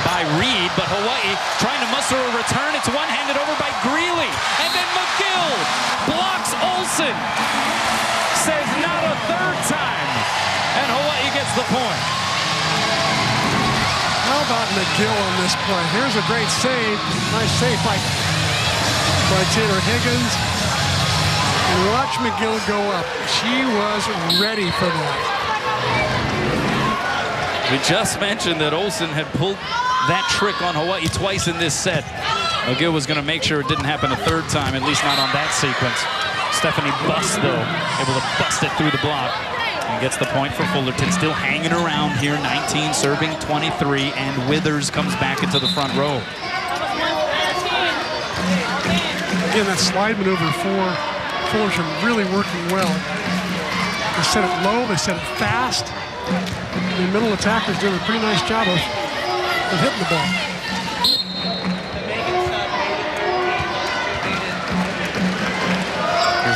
by Reed, but Hawaii trying to muster a return. It's one-handed over by Greeley. And then McGill blocks Olsen. Says not a third time, and Hawaii gets the point. How about McGill on this play? Here's a great save. Nice save by Taylor Higgins. And watch McGill go up. She was ready for that. We just mentioned that Olsen had pulled that trick on Hawaii twice in this set. McGill was going to make sure it didn't happen a third time, at least not on that sequence. Stephanie Buss, though, able to bust it through the block and gets the point for Fullerton. Still hanging around here, 19, serving 23, and Withers comes back into the front row. Again, that slide maneuver for Fullerton really working well. They set it low, they set it fast. The middle attackers doing a pretty nice job of hitting the ball.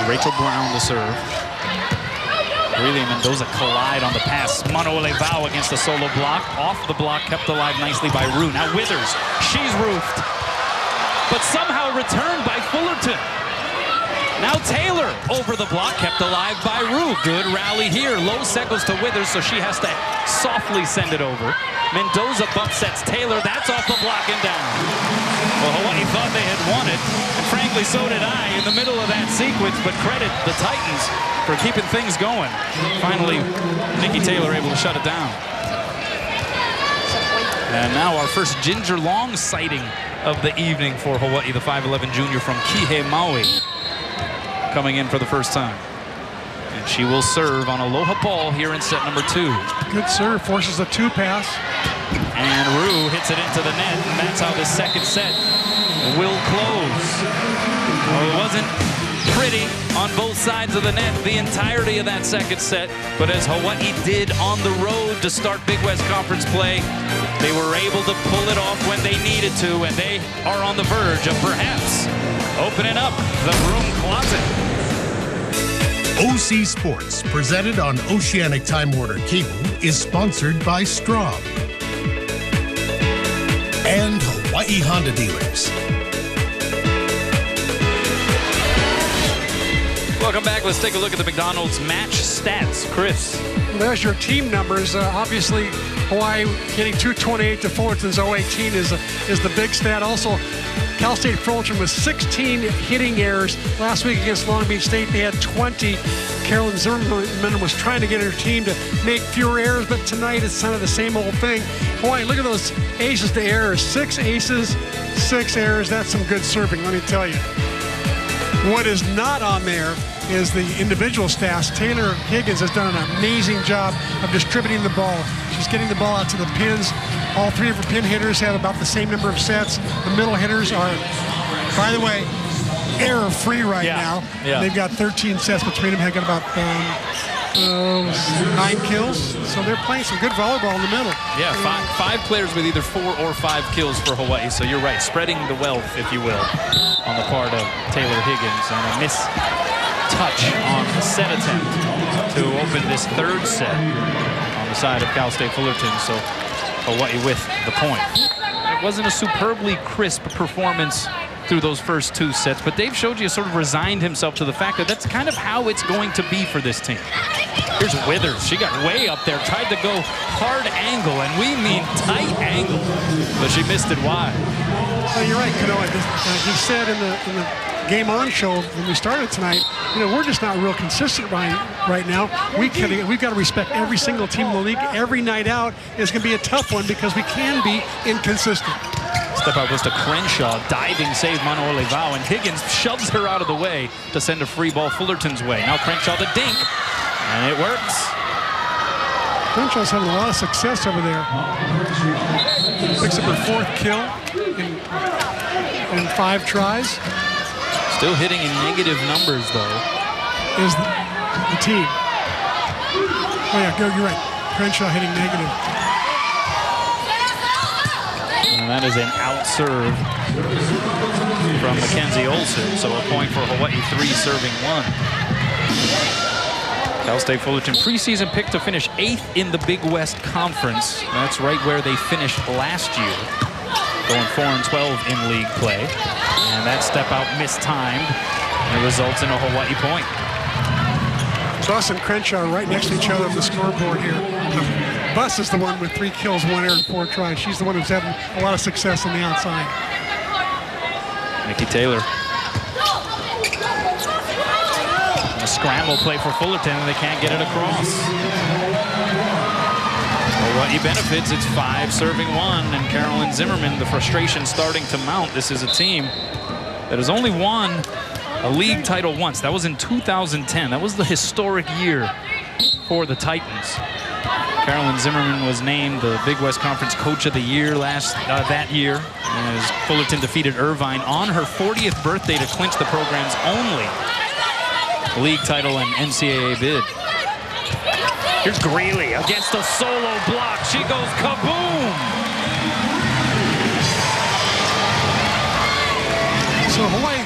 Rachel Brown to serve. Greeley and Mendoza collide on the pass. Manoole Val against the solo block. Off the block, kept alive nicely by Rue. Now Withers, she's roofed, but somehow returned by Fullerton. Now Taylor over the block, kept alive by Rue. Good rally here. Low set goes to Withers, so she has to softly send it over. Mendoza bump sets Taylor. That's off the block and down. Well, Hawaii thought they had won it, and frankly, so did I in the middle of that sequence, but credit the Titans for keeping things going. Finally, Nikki Taylor able to shut it down. And now our first Ginger Long sighting of the evening for Hawaii, the 5'11" junior from Kihei, Maui, coming in for the first time. And she will serve on aloha ball here in set number 2. Good serve, forces a 2 pass. And Rue hits it into the net, and that's how this second set will close. Well, it wasn't pretty on both sides of the net the entirety of that second set, but as Hawaii did on the road to start Big West Conference play, they were able to pull it off when they needed to, and they are on the verge of perhaps opening up the broom closet. OC Sports, presented on Oceanic Time Warner Cable, is sponsored by Straub and Hawaii Honda Dealers. Welcome back. Let's take a look at the McDonald's match stats. Chris. There's your team numbers. Obviously, Hawaii hitting 228 to Fullerton's 018 is the big stat. Also, Cal State Fullerton with 16 hitting errors last week against Long Beach State. They had 20. Carolyn Zimmerman was trying to get her team to make fewer errors, but tonight it's kind of the same old thing. Hawaii, look at those aces to errors. 6 aces, 6 errors. That's some good serving, let me tell you. What is not on there is the individual stats. Taylor Higgins has done an amazing job of distributing the ball. She's getting the ball out to the pins. All 3 of her pin hitters have about the same number of sets. The middle hitters are, by the way, error-free right now. Yeah. They've got 13 sets between them. They've got about 9 kills. So they're playing some good volleyball in the middle. Yeah, five players with either 4 or 5 kills for Hawaii. So you're right, spreading the wealth, if you will, on the part of Taylor Higgins. And a miss-touch on the set attempt to open this third set on the side of Cal State Fullerton. So Hawaii with the point. It wasn't a superbly crisp performance through those first 2 sets, but Dave Shoji has sort of resigned himself to the fact that that's kind of how it's going to be for this team. Here's Withers. She got way up there, tried to go hard angle, and we mean tight angle, but she missed it wide. Well, you're right, Kanoa. He said in the Game On show when we started tonight, we're just not real consistent right now. We've got to respect every single team in the league. Every night out is going to be a tough one because we can be inconsistent. Step out goes to Crenshaw, diving save Mano Olivao, and Higgins shoves her out of the way to send a free ball Fullerton's way. Now Crenshaw the dink, and it works. Crenshaw's having a lot of success over there. Picks up her 4th kill in 5 tries. Still hitting in negative numbers, though. Is the team. Oh, yeah, you're right. Crenshaw hitting negative. And that is an out serve from Mackenzie Olsen. So a point for Hawaii, 3 serving 1. Cal State Fullerton preseason pick to finish 8th in the Big West Conference. That's right where they finished last year, going 4-12 in league play. And that step out mistimed, and it results in a Hawaii point. Buss and Crenshaw are right next to each other on the scoreboard here. Buss is the one with 3 kills, 1 error, and 4 tries. She's the one who's having a lot of success on the outside. Nikki Taylor. A scramble play for Fullerton, and they can't get it across. Hawaii benefits. It's 5 serving 1, and Carolyn Zimmerman, the frustration starting to mount. This is a team that has only won a league title once. That was in 2010. That was the historic year for the Titans. Carolyn Zimmerman was named the Big West Conference Coach of the Year that year, as Fullerton defeated Irvine on her 40th birthday to clinch the program's only league title and NCAA bid. Here's Greeley against a solo block. She goes kaboom! So Hawaii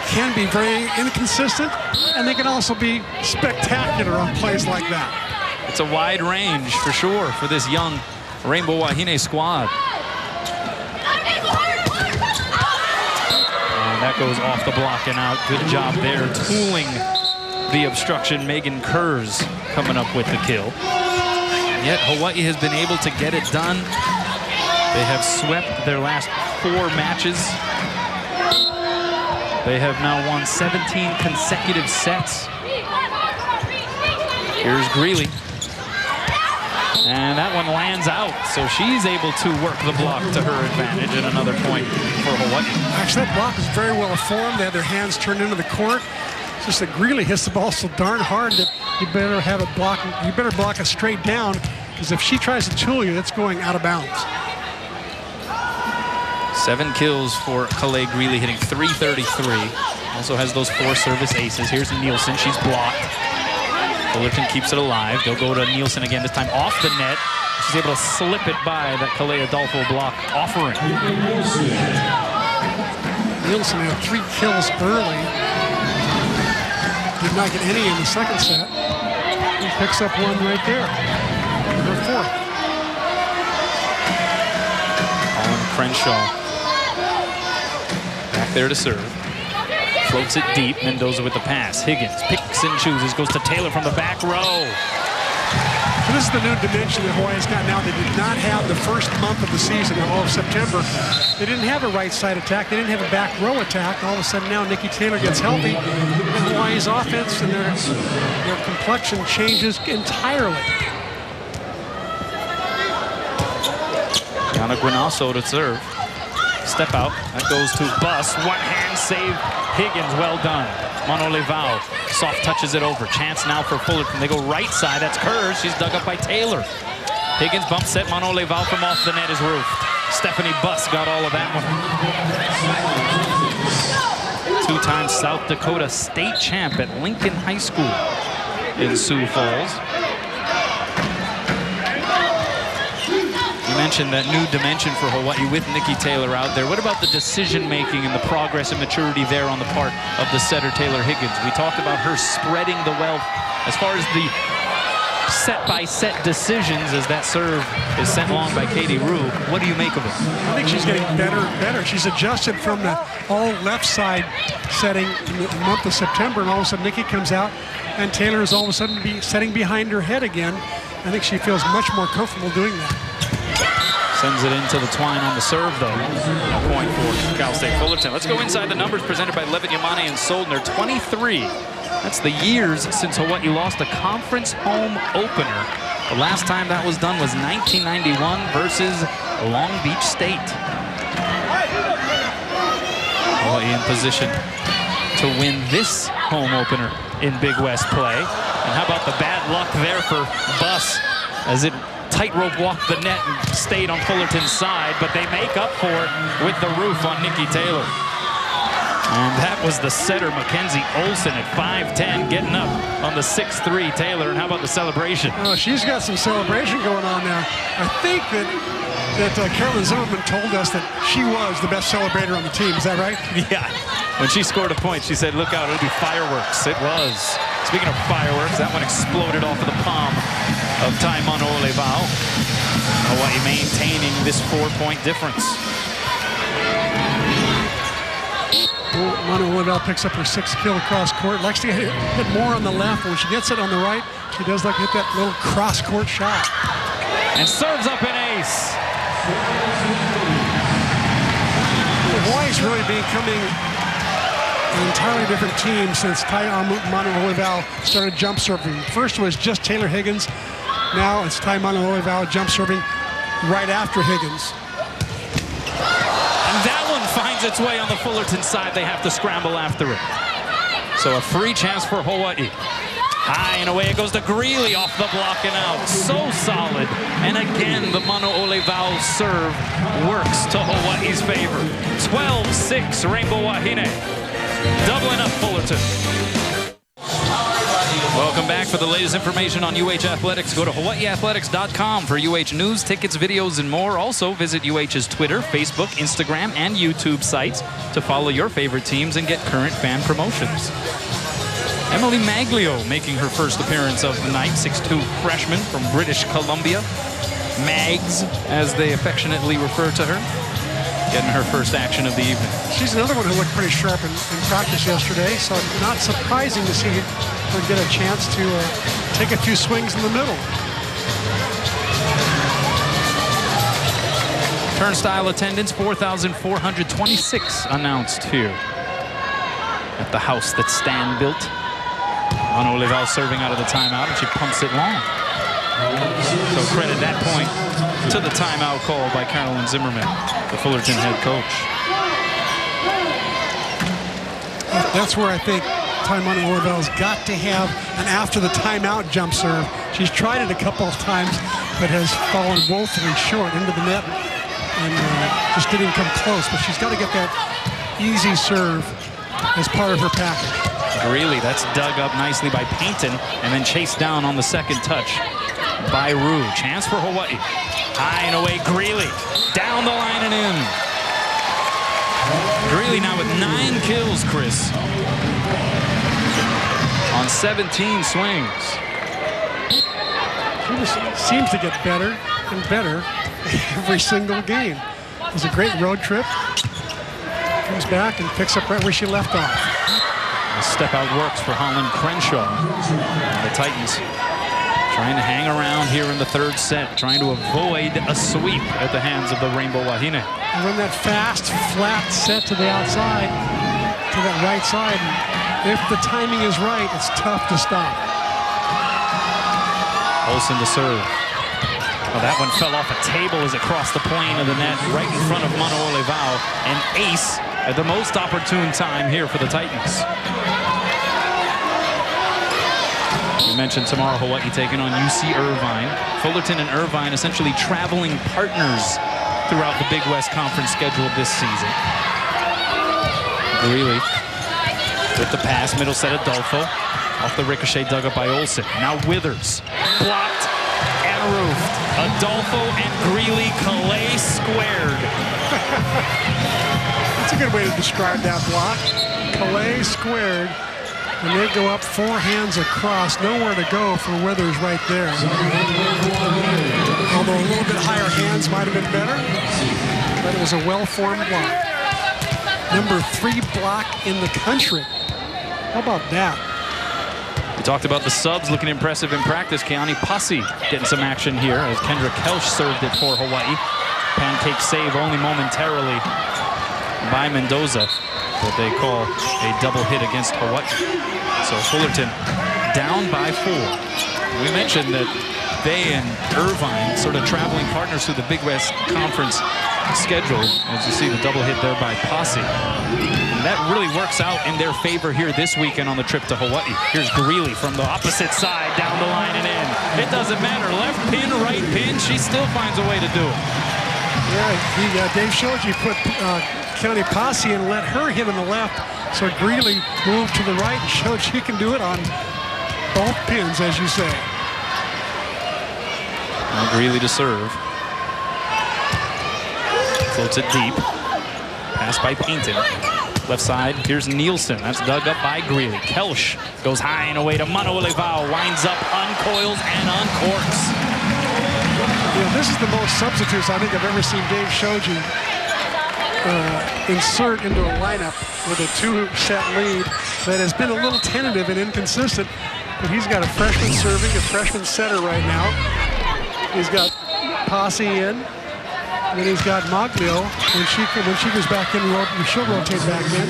can be very inconsistent, and they can also be spectacular on plays like that. It's a wide range for sure for this young Rainbow Wahine squad. And that goes off the block and out. Good job there, tooling the obstruction. Megan Kurz coming up with the kill. And yet Hawaii has been able to get it done. They have swept their last 4 matches. They have now won 17 consecutive sets. Here's Greeley. And that one lands out, so she's able to work the block to her advantage, and another point for Hawaii. Actually, that block is very well formed. They had their hands turned into the court. It's just that Greeley hits the ball so darn hard that you better have it block. You better block it straight down, because if she tries to tool you, that's going out of bounds. 7 kills for Calais Greeley, hitting .333. Also has those 4 service aces. Here's Nielsen. She's blocked. Fullerton keeps it alive. They'll go to Nielsen again, this time off the net. She's able to slip it by that Calais Adolfo block offering. Nielsen had 3 kills early. Did not get any in the second set. He picks up 1 right there. Her 4th. Colin Crenshaw back there to serve. Floats it deep. Mendoza with the pass. Higgins picks and chooses. Goes to Taylor from the back row. So this is the new dimension that Hawaii's got now. They did not have the first month of the season, all of September. They didn't have a right side attack. They didn't have a back row attack. All of a sudden now Nikki Taylor gets healthy, and Hawaii's offense and their complexion changes entirely. Yana Guinasso to serve. Step out. That goes to Buss. One hand save. Higgins, well done. Manolivao soft touches it over. Chance now for Fullerton. They go right side. That's Kurz. She's dug up by Taylor. Higgins bump set. Manolivao from off the net is roofed. Stephanie Buss got all of that one. two-time South Dakota state champ at Lincoln High School in Sioux Falls. You mentioned that new dimension for Hawaii with Nikki Taylor out there. What about the decision-making and the progress and maturity there on the part of the setter, Taylor Higgins? We talked about her spreading the wealth as far as the set-by-set decisions as that serve is sent along by Katie Rue. What do you make of it? I think she's getting better and better. She's adjusted from the all left side setting in the month of September, and all of a sudden Nikki comes out and Taylor is all of a sudden setting behind her head again. I think she feels much more comfortable doing that. Sends it into the twine on the serve, though. A point for Cal State Fullerton. Let's go inside the numbers presented by Levitt Yamane and Soldner. 23. That's the years since Hawaii lost a conference home opener. The last time that was done was 1991 versus Long Beach State. Hawaii in position to win this home opener in Big West play. And how about the bad luck there for Buss as it tightrope walked the net and stayed on Fullerton's side, but they make up for it with the roof on Nikki Taylor. And that was the setter, Mackenzie Olsen, at 5'10", getting up on the 6'3" Taylor. And how about the celebration? Oh, she's got some celebration going on now. I think that Carolyn Zimmerman told us that she was the best celebrator on the team. Is that right? Yeah. When she scored a point, she said, look out, it'll be fireworks. It was. Speaking of fireworks, that one exploded off of the palm of Taimano Olevao. Hawaii maintaining this 4-point difference. Manu Olevao picks up her 6th kill across court. Likes to hit more on the left, but when she gets it on the right, she does like to hit that little cross-court shot. And serves up an ace. Hawaii's really becoming an entirely different team since Taimano Olevao started jump serving. First was just Taylor Higgins. Now it's Taimano Olevao jump serving right after Higgins. And that one finds its way on the Fullerton side. They have to scramble after it. So a free chance for Hawaii. High and away it goes to Greeley off the block and out. So solid. And again, the Mano Olevao serve works to Hawaii's favor. 12-6 Rainbow Wahine. Doubling up Fullerton. Welcome back. For the latest information on UH Athletics, go to hawaiiathletics.com for UH news, tickets, videos, and more. Also, visit UH's Twitter, Facebook, Instagram, and YouTube sites to follow your favorite teams and get current fan promotions. Emily Maglio making her first appearance of the night, 6'2" freshman from British Columbia. Mags, as they affectionately refer to her, getting her first action of the evening. She's another one who looked pretty sharp in practice yesterday, so not surprising to see her get a chance to take a few swings in the middle. Turnstile attendance, 4,426 announced here at the house that Stan built. Mano Olevao serving out of the timeout, and she pumps it long. So credit that point to the timeout call by Carolyn Zimmerman, the Fullerton head coach. That's where I think Taimano Olevao's got to have an after the timeout jump serve. She's tried it a couple of times, but has fallen woefully short into the net and just didn't come close. But she's got to get that easy serve as part of her package. Greeley, that's dug up nicely by Payton and then chased down on the second touch by Rue. Chance for Hawaii. High and away, Greeley. Down the line and in. Greeley now with 9 kills, Chris. On 17 swings. She just seems to get better and better every single game. It was a great road trip. Comes back and picks up right where she left off. The step out works for Holland Crenshaw. The Titans trying to hang around here in the third set, trying to avoid a sweep at the hands of the Rainbow Wahine. And run that fast, flat set to the outside, to that right side. And if the timing is right, it's tough to stop. Olsen to serve. Oh, that one fell off a table as it crossed the plane of the net right in front of Mano Olevao. An ace at the most opportune time here for the Titans. We mentioned tomorrow Hawaii taking on UC Irvine. Fullerton and Irvine essentially traveling partners throughout the Big West Conference schedule this season. Greeley With the pass, middle set Adolfo. Off the ricochet, dug up by Olsen. Now Withers. Blocked and roofed. Adolfo and Greeley Calais squared. That's a good way to describe that block. Calais squared. And they go up 4 hands across. Nowhere to go for Withers right there. Although a little bit higher hands might have been better. But it was a well-formed block. Number 3 block in the country. How about that? We talked about the subs looking impressive in practice. Keani Posse getting some action here as Kendra Kelch served it for Hawaii. Pancake save only momentarily by Mendoza. What they call a double hit against Hawaii. So Fullerton down by 4. We mentioned that they and Irvine sort of traveling partners through the Big West Conference schedule. As you see the double hit there by Posse. And that really works out in their favor here this weekend on the trip to Hawaii. Here's Greeley from the opposite side, down the line and in. It doesn't matter, left pin, right pin, she still finds a way to do it. Yeah, Dave Shoji put Keani Posse and let her hit on the left. So Greeley moved to the right and showed she can do it on both pins, as you say. Now Greeley to serve. Floats it deep. Pass by Painton. Left side, here's Nielsen. That's dug up by Greeley. Kelch goes high and away to Mano'olevao. Winds up, uncoils, and uncorks. You know, this is the most substitutes I think I've ever seen Dave Shoji insert into a lineup with a 2-set lead that has been a little tentative and inconsistent. But he's got a freshman serving, a freshman setter right now. He's got Posse in. And then he's got Maglio. When she goes back in, she'll rotate back in.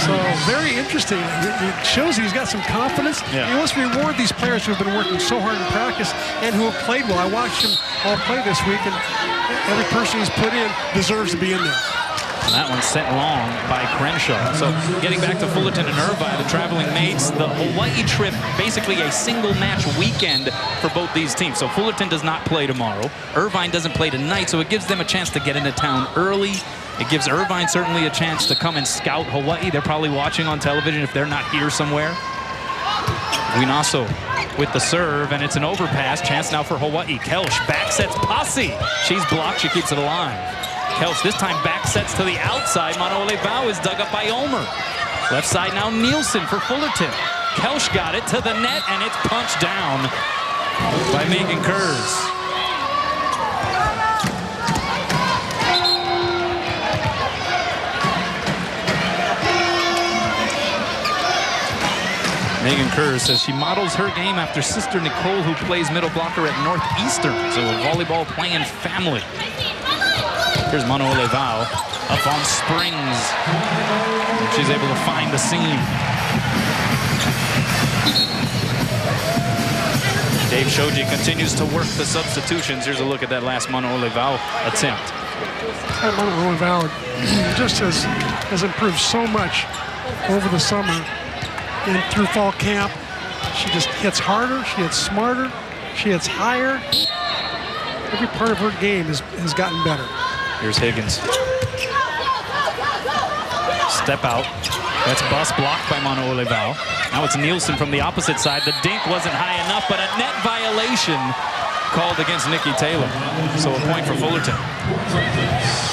So very interesting. It shows he's got some confidence. Yeah. He wants to reward these players who have been working so hard in practice and who have played well. I watched them all play this week, and every person he's put in deserves to be in there. And that one sent long by Crenshaw. So getting back to Fullerton and Irvine, the traveling mates, the Hawaii trip, basically a single match weekend for both these teams. So Fullerton does not play tomorrow. Irvine doesn't play tonight, so it gives them a chance to get into town early. It gives Irvine certainly a chance to come and scout Hawaii. They're probably watching on television if they're not here somewhere. Guinasso with the serve, and it's an overpass. Chance now for Hawaii. Kelch back sets Posse. She's blocked, she keeps it alive. Kelch this time back sets to the outside. Mano'olevao is dug up by Omer. Left side now Nielsen for Fullerton. Kelch got it to the net, and it's punched down by Megan Kurz. Megan Kurz says she models her game after sister Nicole, who plays middle blocker at Northeastern. So a volleyball playing family. Here's Mano'olevao up on springs. And she's able to find the seam. Dave Shoji continues to work the substitutions. Here's a look at that last Mano'olevao attempt. Mano'olevao just has improved so much over the summer and through fall camp. She just hits harder, she hits smarter, she hits higher. Every part of her game has gotten better. Here's Higgins. Step out. That's bus blocked by Mano'olevao. Now it's Nielsen from the opposite side. The dink wasn't high enough, but a net violation called against Nikki Taylor. So a point for Fullerton.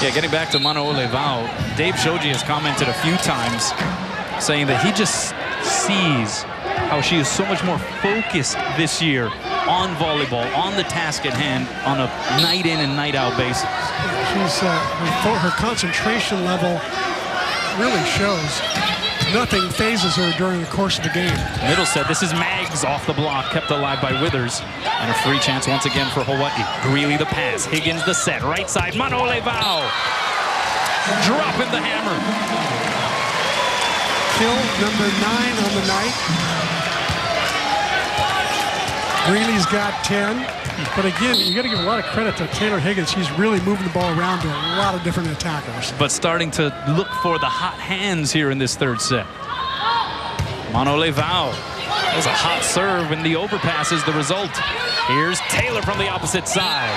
Yeah, getting back to Mano'olevao, Dave Shoji has commented a few times saying that he just sees how she is so much more focused this year on volleyball, on the task at hand, on a night in and night out basis. Her concentration level really shows. Nothing phases her during the course of the game. Middle set, this is Maggs off the block, kept alive by Withers. And a free chance once again for Hawaii. Greeley the pass, Higgins the set, right side, Mano'olevao. Dropping the hammer. Kill number 9 on the night. Greeley's got 10. But again, you got to give a lot of credit to Taylor Higgins. She's really moving the ball around to a lot of different attackers. But starting to look for the hot hands here in this third set. Mano'olevao. That was a hot serve, and the overpass is the result. Here's Taylor from the opposite side.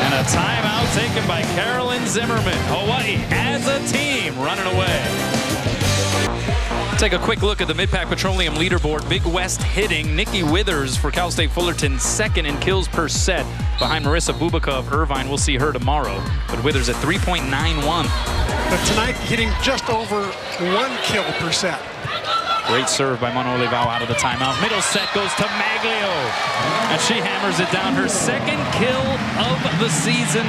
And a timeout Vow taken by Carolyn Zimmerman. Hawaii as a team running away. Take a quick look at the Mid-Pack Petroleum leaderboard. Big West hitting. Nikki Withers for Cal State Fullerton, second in kills per set, behind Marissa Bubaka of Irvine. We'll see her tomorrow. But Withers at 3.91. But tonight, hitting just over 1 kill per set. Great serve by Manoole Vau out of the timeout. Middle set goes to Maglio. And she hammers it down. Her second kill of the season.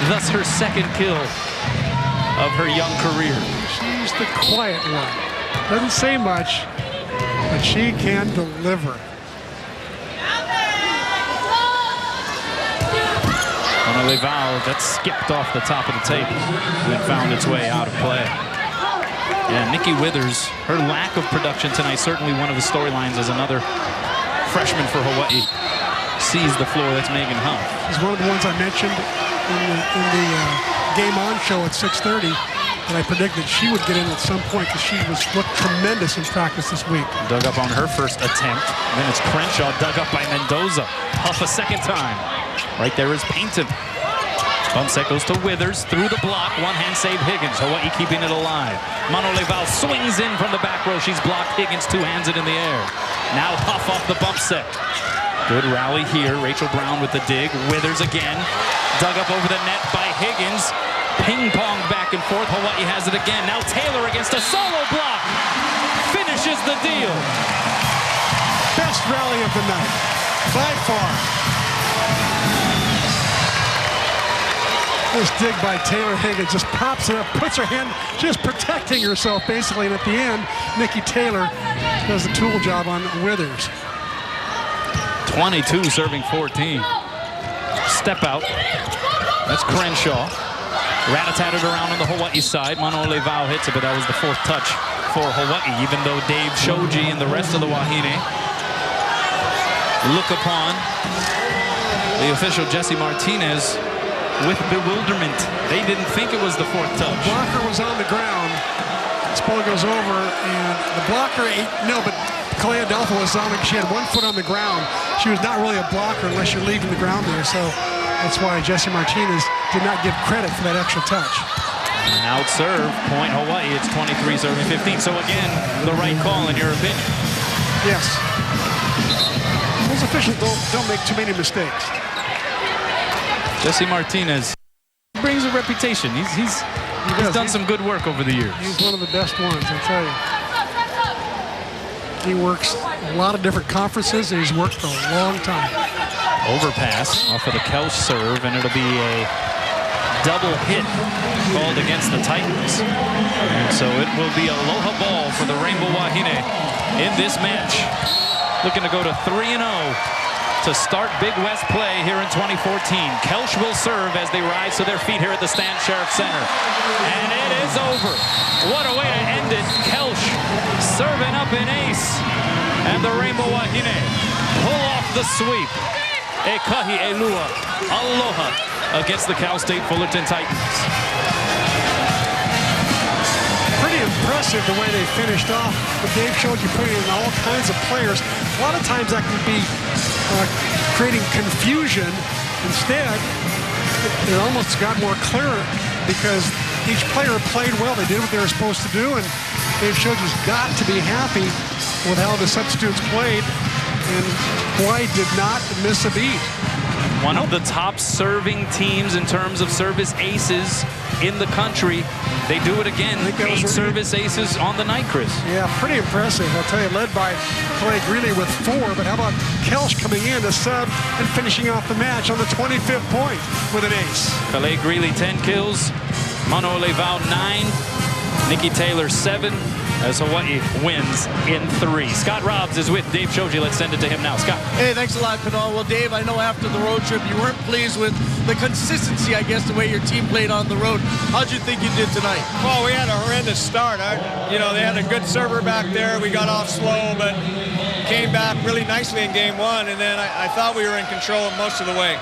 Thus her second kill of her young career. She's the quiet one. Doesn't say much, but she can deliver. Manoole Vau, that skipped off the top of the table and found its way out of play. Yeah, Nikki Withers, her lack of production tonight, certainly one of the storylines as another freshman for Hawaii sees the floor. That's Megan Huff. She's one of the ones I mentioned in the Game On show at 6:30. And I predicted she would get in at some point because she looked tremendous in practice this week. Dug up on her first attempt. Then it's Crenshaw dug up by Mendoza. Huff a second time. Right there is Painton. Bump set goes to Withers through the block. One-hand save Higgins. Hawaii keeping it alive. Manoole Vau swings in from the back row. She's blocked. Higgins two-hands it in the air. Now Huff off the bump set. Good rally here. Rachel Brown with the dig. Withers again. Dug up over the net by Higgins. Ping-pong back and forth. Hawaii has it again. Now Taylor against a solo block. Finishes the deal. Best rally of the night, by far. This dig by Taylor Higgins just pops it up, puts her hand, just protecting herself basically. And at the end, Nikki Taylor does the tool job on Withers. 22 serving 14. Step out. That's Crenshaw. Rat-a-tatted around on the Hawaii side. Manoole Vau hits it, but that was the fourth touch for Hawaii, even though Dave Shoji and the rest of the Wahine look upon the official Jesse Martinez with bewilderment. They didn't think it was the fourth touch. The blocker was on the ground. This ball goes over, and the blocker, but Kalea Delphi was on it. She had 1 foot on the ground. She was not really a blocker unless you're leaving the ground there, so that's why Jesse Martinez did not give credit for that extra touch. An out serve, point Hawaii. It's 23 serving 15. So again, the right call in your opinion. Yes. Those officials don't make too many mistakes. Jesse Martinez brings a reputation. He's done some good work over the years. He's one of the best ones, I tell you. He works a lot of different conferences, and he's worked for a long time. Overpass off of the Kelch serve, and it'll be a double hit called against the Titans. And so it will be aloha ball for the Rainbow Wahine in this match. Looking to go to 3-0 to start Big West play here in 2014. Kelch will serve as they rise to their feet here at the Stan Sheriff Center. And it is over. What a way to end it. Kelch serving up an ace. And the Rainbow Wahine pull off the sweep. Ekahi Elua, aloha against the Cal State Fullerton Titans. Pretty impressive the way they finished off. But Dave showed you putting in all kinds of players. A lot of times that can be creating confusion. Instead, it almost got more clear because each player played well. They did what they were supposed to do, and Dave showed you's got to be happy with how the substitutes played. And Hawaii did not miss a beat. One of the top serving teams in terms of service aces in the country. They do it again. 8 service aces on the night, Chris. Yeah, pretty impressive. I'll tell you, led by Clay Greeley with 4. But how about Kelch coming in to sub and finishing off the match on the 25th point with an ace? Clay Greeley 10 kills. Manoole Vau 9. Nikki Taylor 7. As Hawaii wins in 3. Scott Robbs is with Dave Shoji. Let's send it to him now. Scott. Hey, thanks a lot, Pinal. Well, Dave, I know after the road trip you weren't pleased with the consistency, I guess, the way your team played on the road. How'd you think you did tonight? Well, we had a horrendous start. They had a good server back there. We got off slow, but came back really nicely in game 1, and then I thought we were in control most of the way.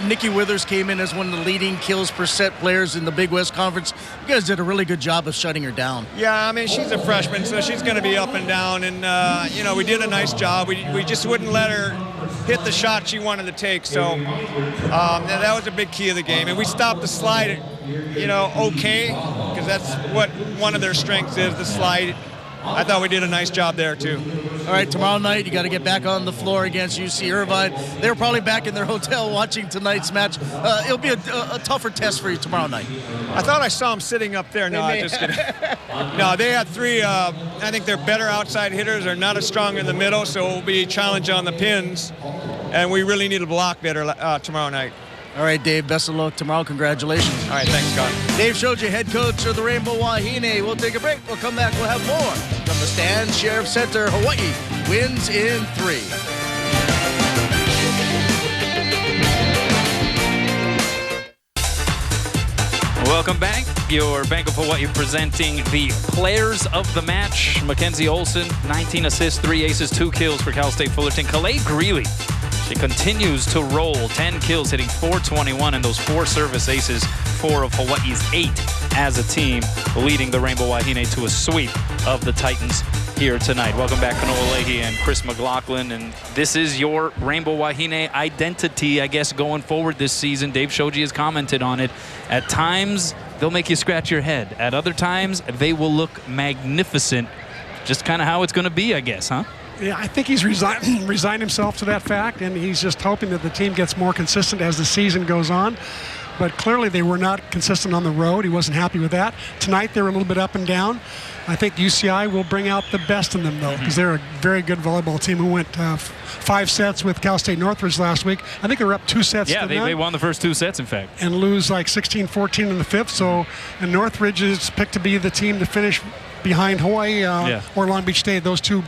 Nikki Withers came in as one of the leading kills per set players in the Big West Conference. You guys did a really good job of shutting her down. Yeah, I mean, she's a freshman, so she's going to be up and down. And, we did a nice job. We just wouldn't let her hit the shot she wanted to take. So that was a big key of the game. And we stopped the slide, okay, because that's what one of their strengths is, the slide. I thought we did a nice job there, too. All right, tomorrow night you got to get back on the floor against UC Irvine. They were probably back in their hotel watching tonight's match. It'll be a tougher test for you tomorrow night. I thought I saw them sitting up there. No, I'm just kidding. No, they had three. I think they're better outside hitters. They're not as strong in the middle, so it will be a challenge on the pins. And we really need to block better tomorrow night. All right, Dave, best of luck tomorrow. Congratulations. All right, thanks, Scott. Dave Shoji, head coach of the Rainbow Wahine. We'll take a break. We'll come back. We'll have more from the Stan Sheriff Center. Hawaii wins in 3. Welcome back. Your Bank of Hawaii presenting the players of the match. Mackenzie Olsen, 19 assists, 3 aces, 2 kills for Cal State Fullerton. Kalei Greeley, she continues to roll. 10 kills, hitting .421, and those 4 service aces, 4 of Hawaii's 8 as a team, leading the Rainbow Wahine to a sweep of the Titans here tonight. Welcome back, Kanoa Leahy and Chris McLaughlin. And this is your Rainbow Wahine identity, I guess, going forward this season. Dave Shoji has commented on it. At times, they'll make you scratch your head. At other times, they will look magnificent. Just kind of how it's going to be, I guess, huh? Yeah, I think he's resigned himself to that fact, and he's just hoping that the team gets more consistent as the season goes on. But clearly they were not consistent on the road. He wasn't happy with that. Tonight they were a little bit up and down. I think UCI will bring out the best in them, though, because they're a very good volleyball team who went 5 sets with Cal State Northridge last week. I think they were up 2 sets. Yeah, they won the first 2 sets, in fact. And lose like 16-14 in the 5th. So, and Northridge is picked to be the team to finish behind Hawaii or Long Beach State. Those two,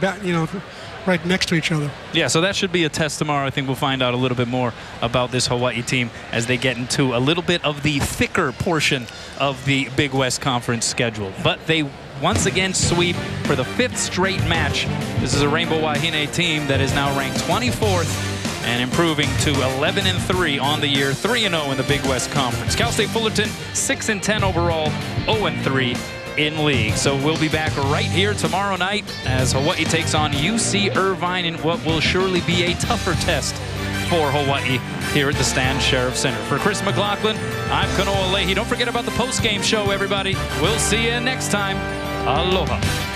right next to each other. Yeah, so that should be a test tomorrow. I think we'll find out a little bit more about this Hawaii team as they get into a little bit of the thicker portion of the Big West Conference schedule. But they once again sweep for the 5th straight match. This is a Rainbow Wahine team that is now ranked 24th and improving to 11-3 on the year, 3-0 in the Big West Conference. Cal State Fullerton, 6-10 overall, 0-3 in league. So we'll be back right here tomorrow night as Hawaii takes on UC Irvine in what will surely be a tougher test for Hawaii here at the Stan Sheriff Center. For Chris McLaughlin, I'm Kanoa Leahy. Don't forget about the post-game show, everybody. We'll see you next time. Aloha.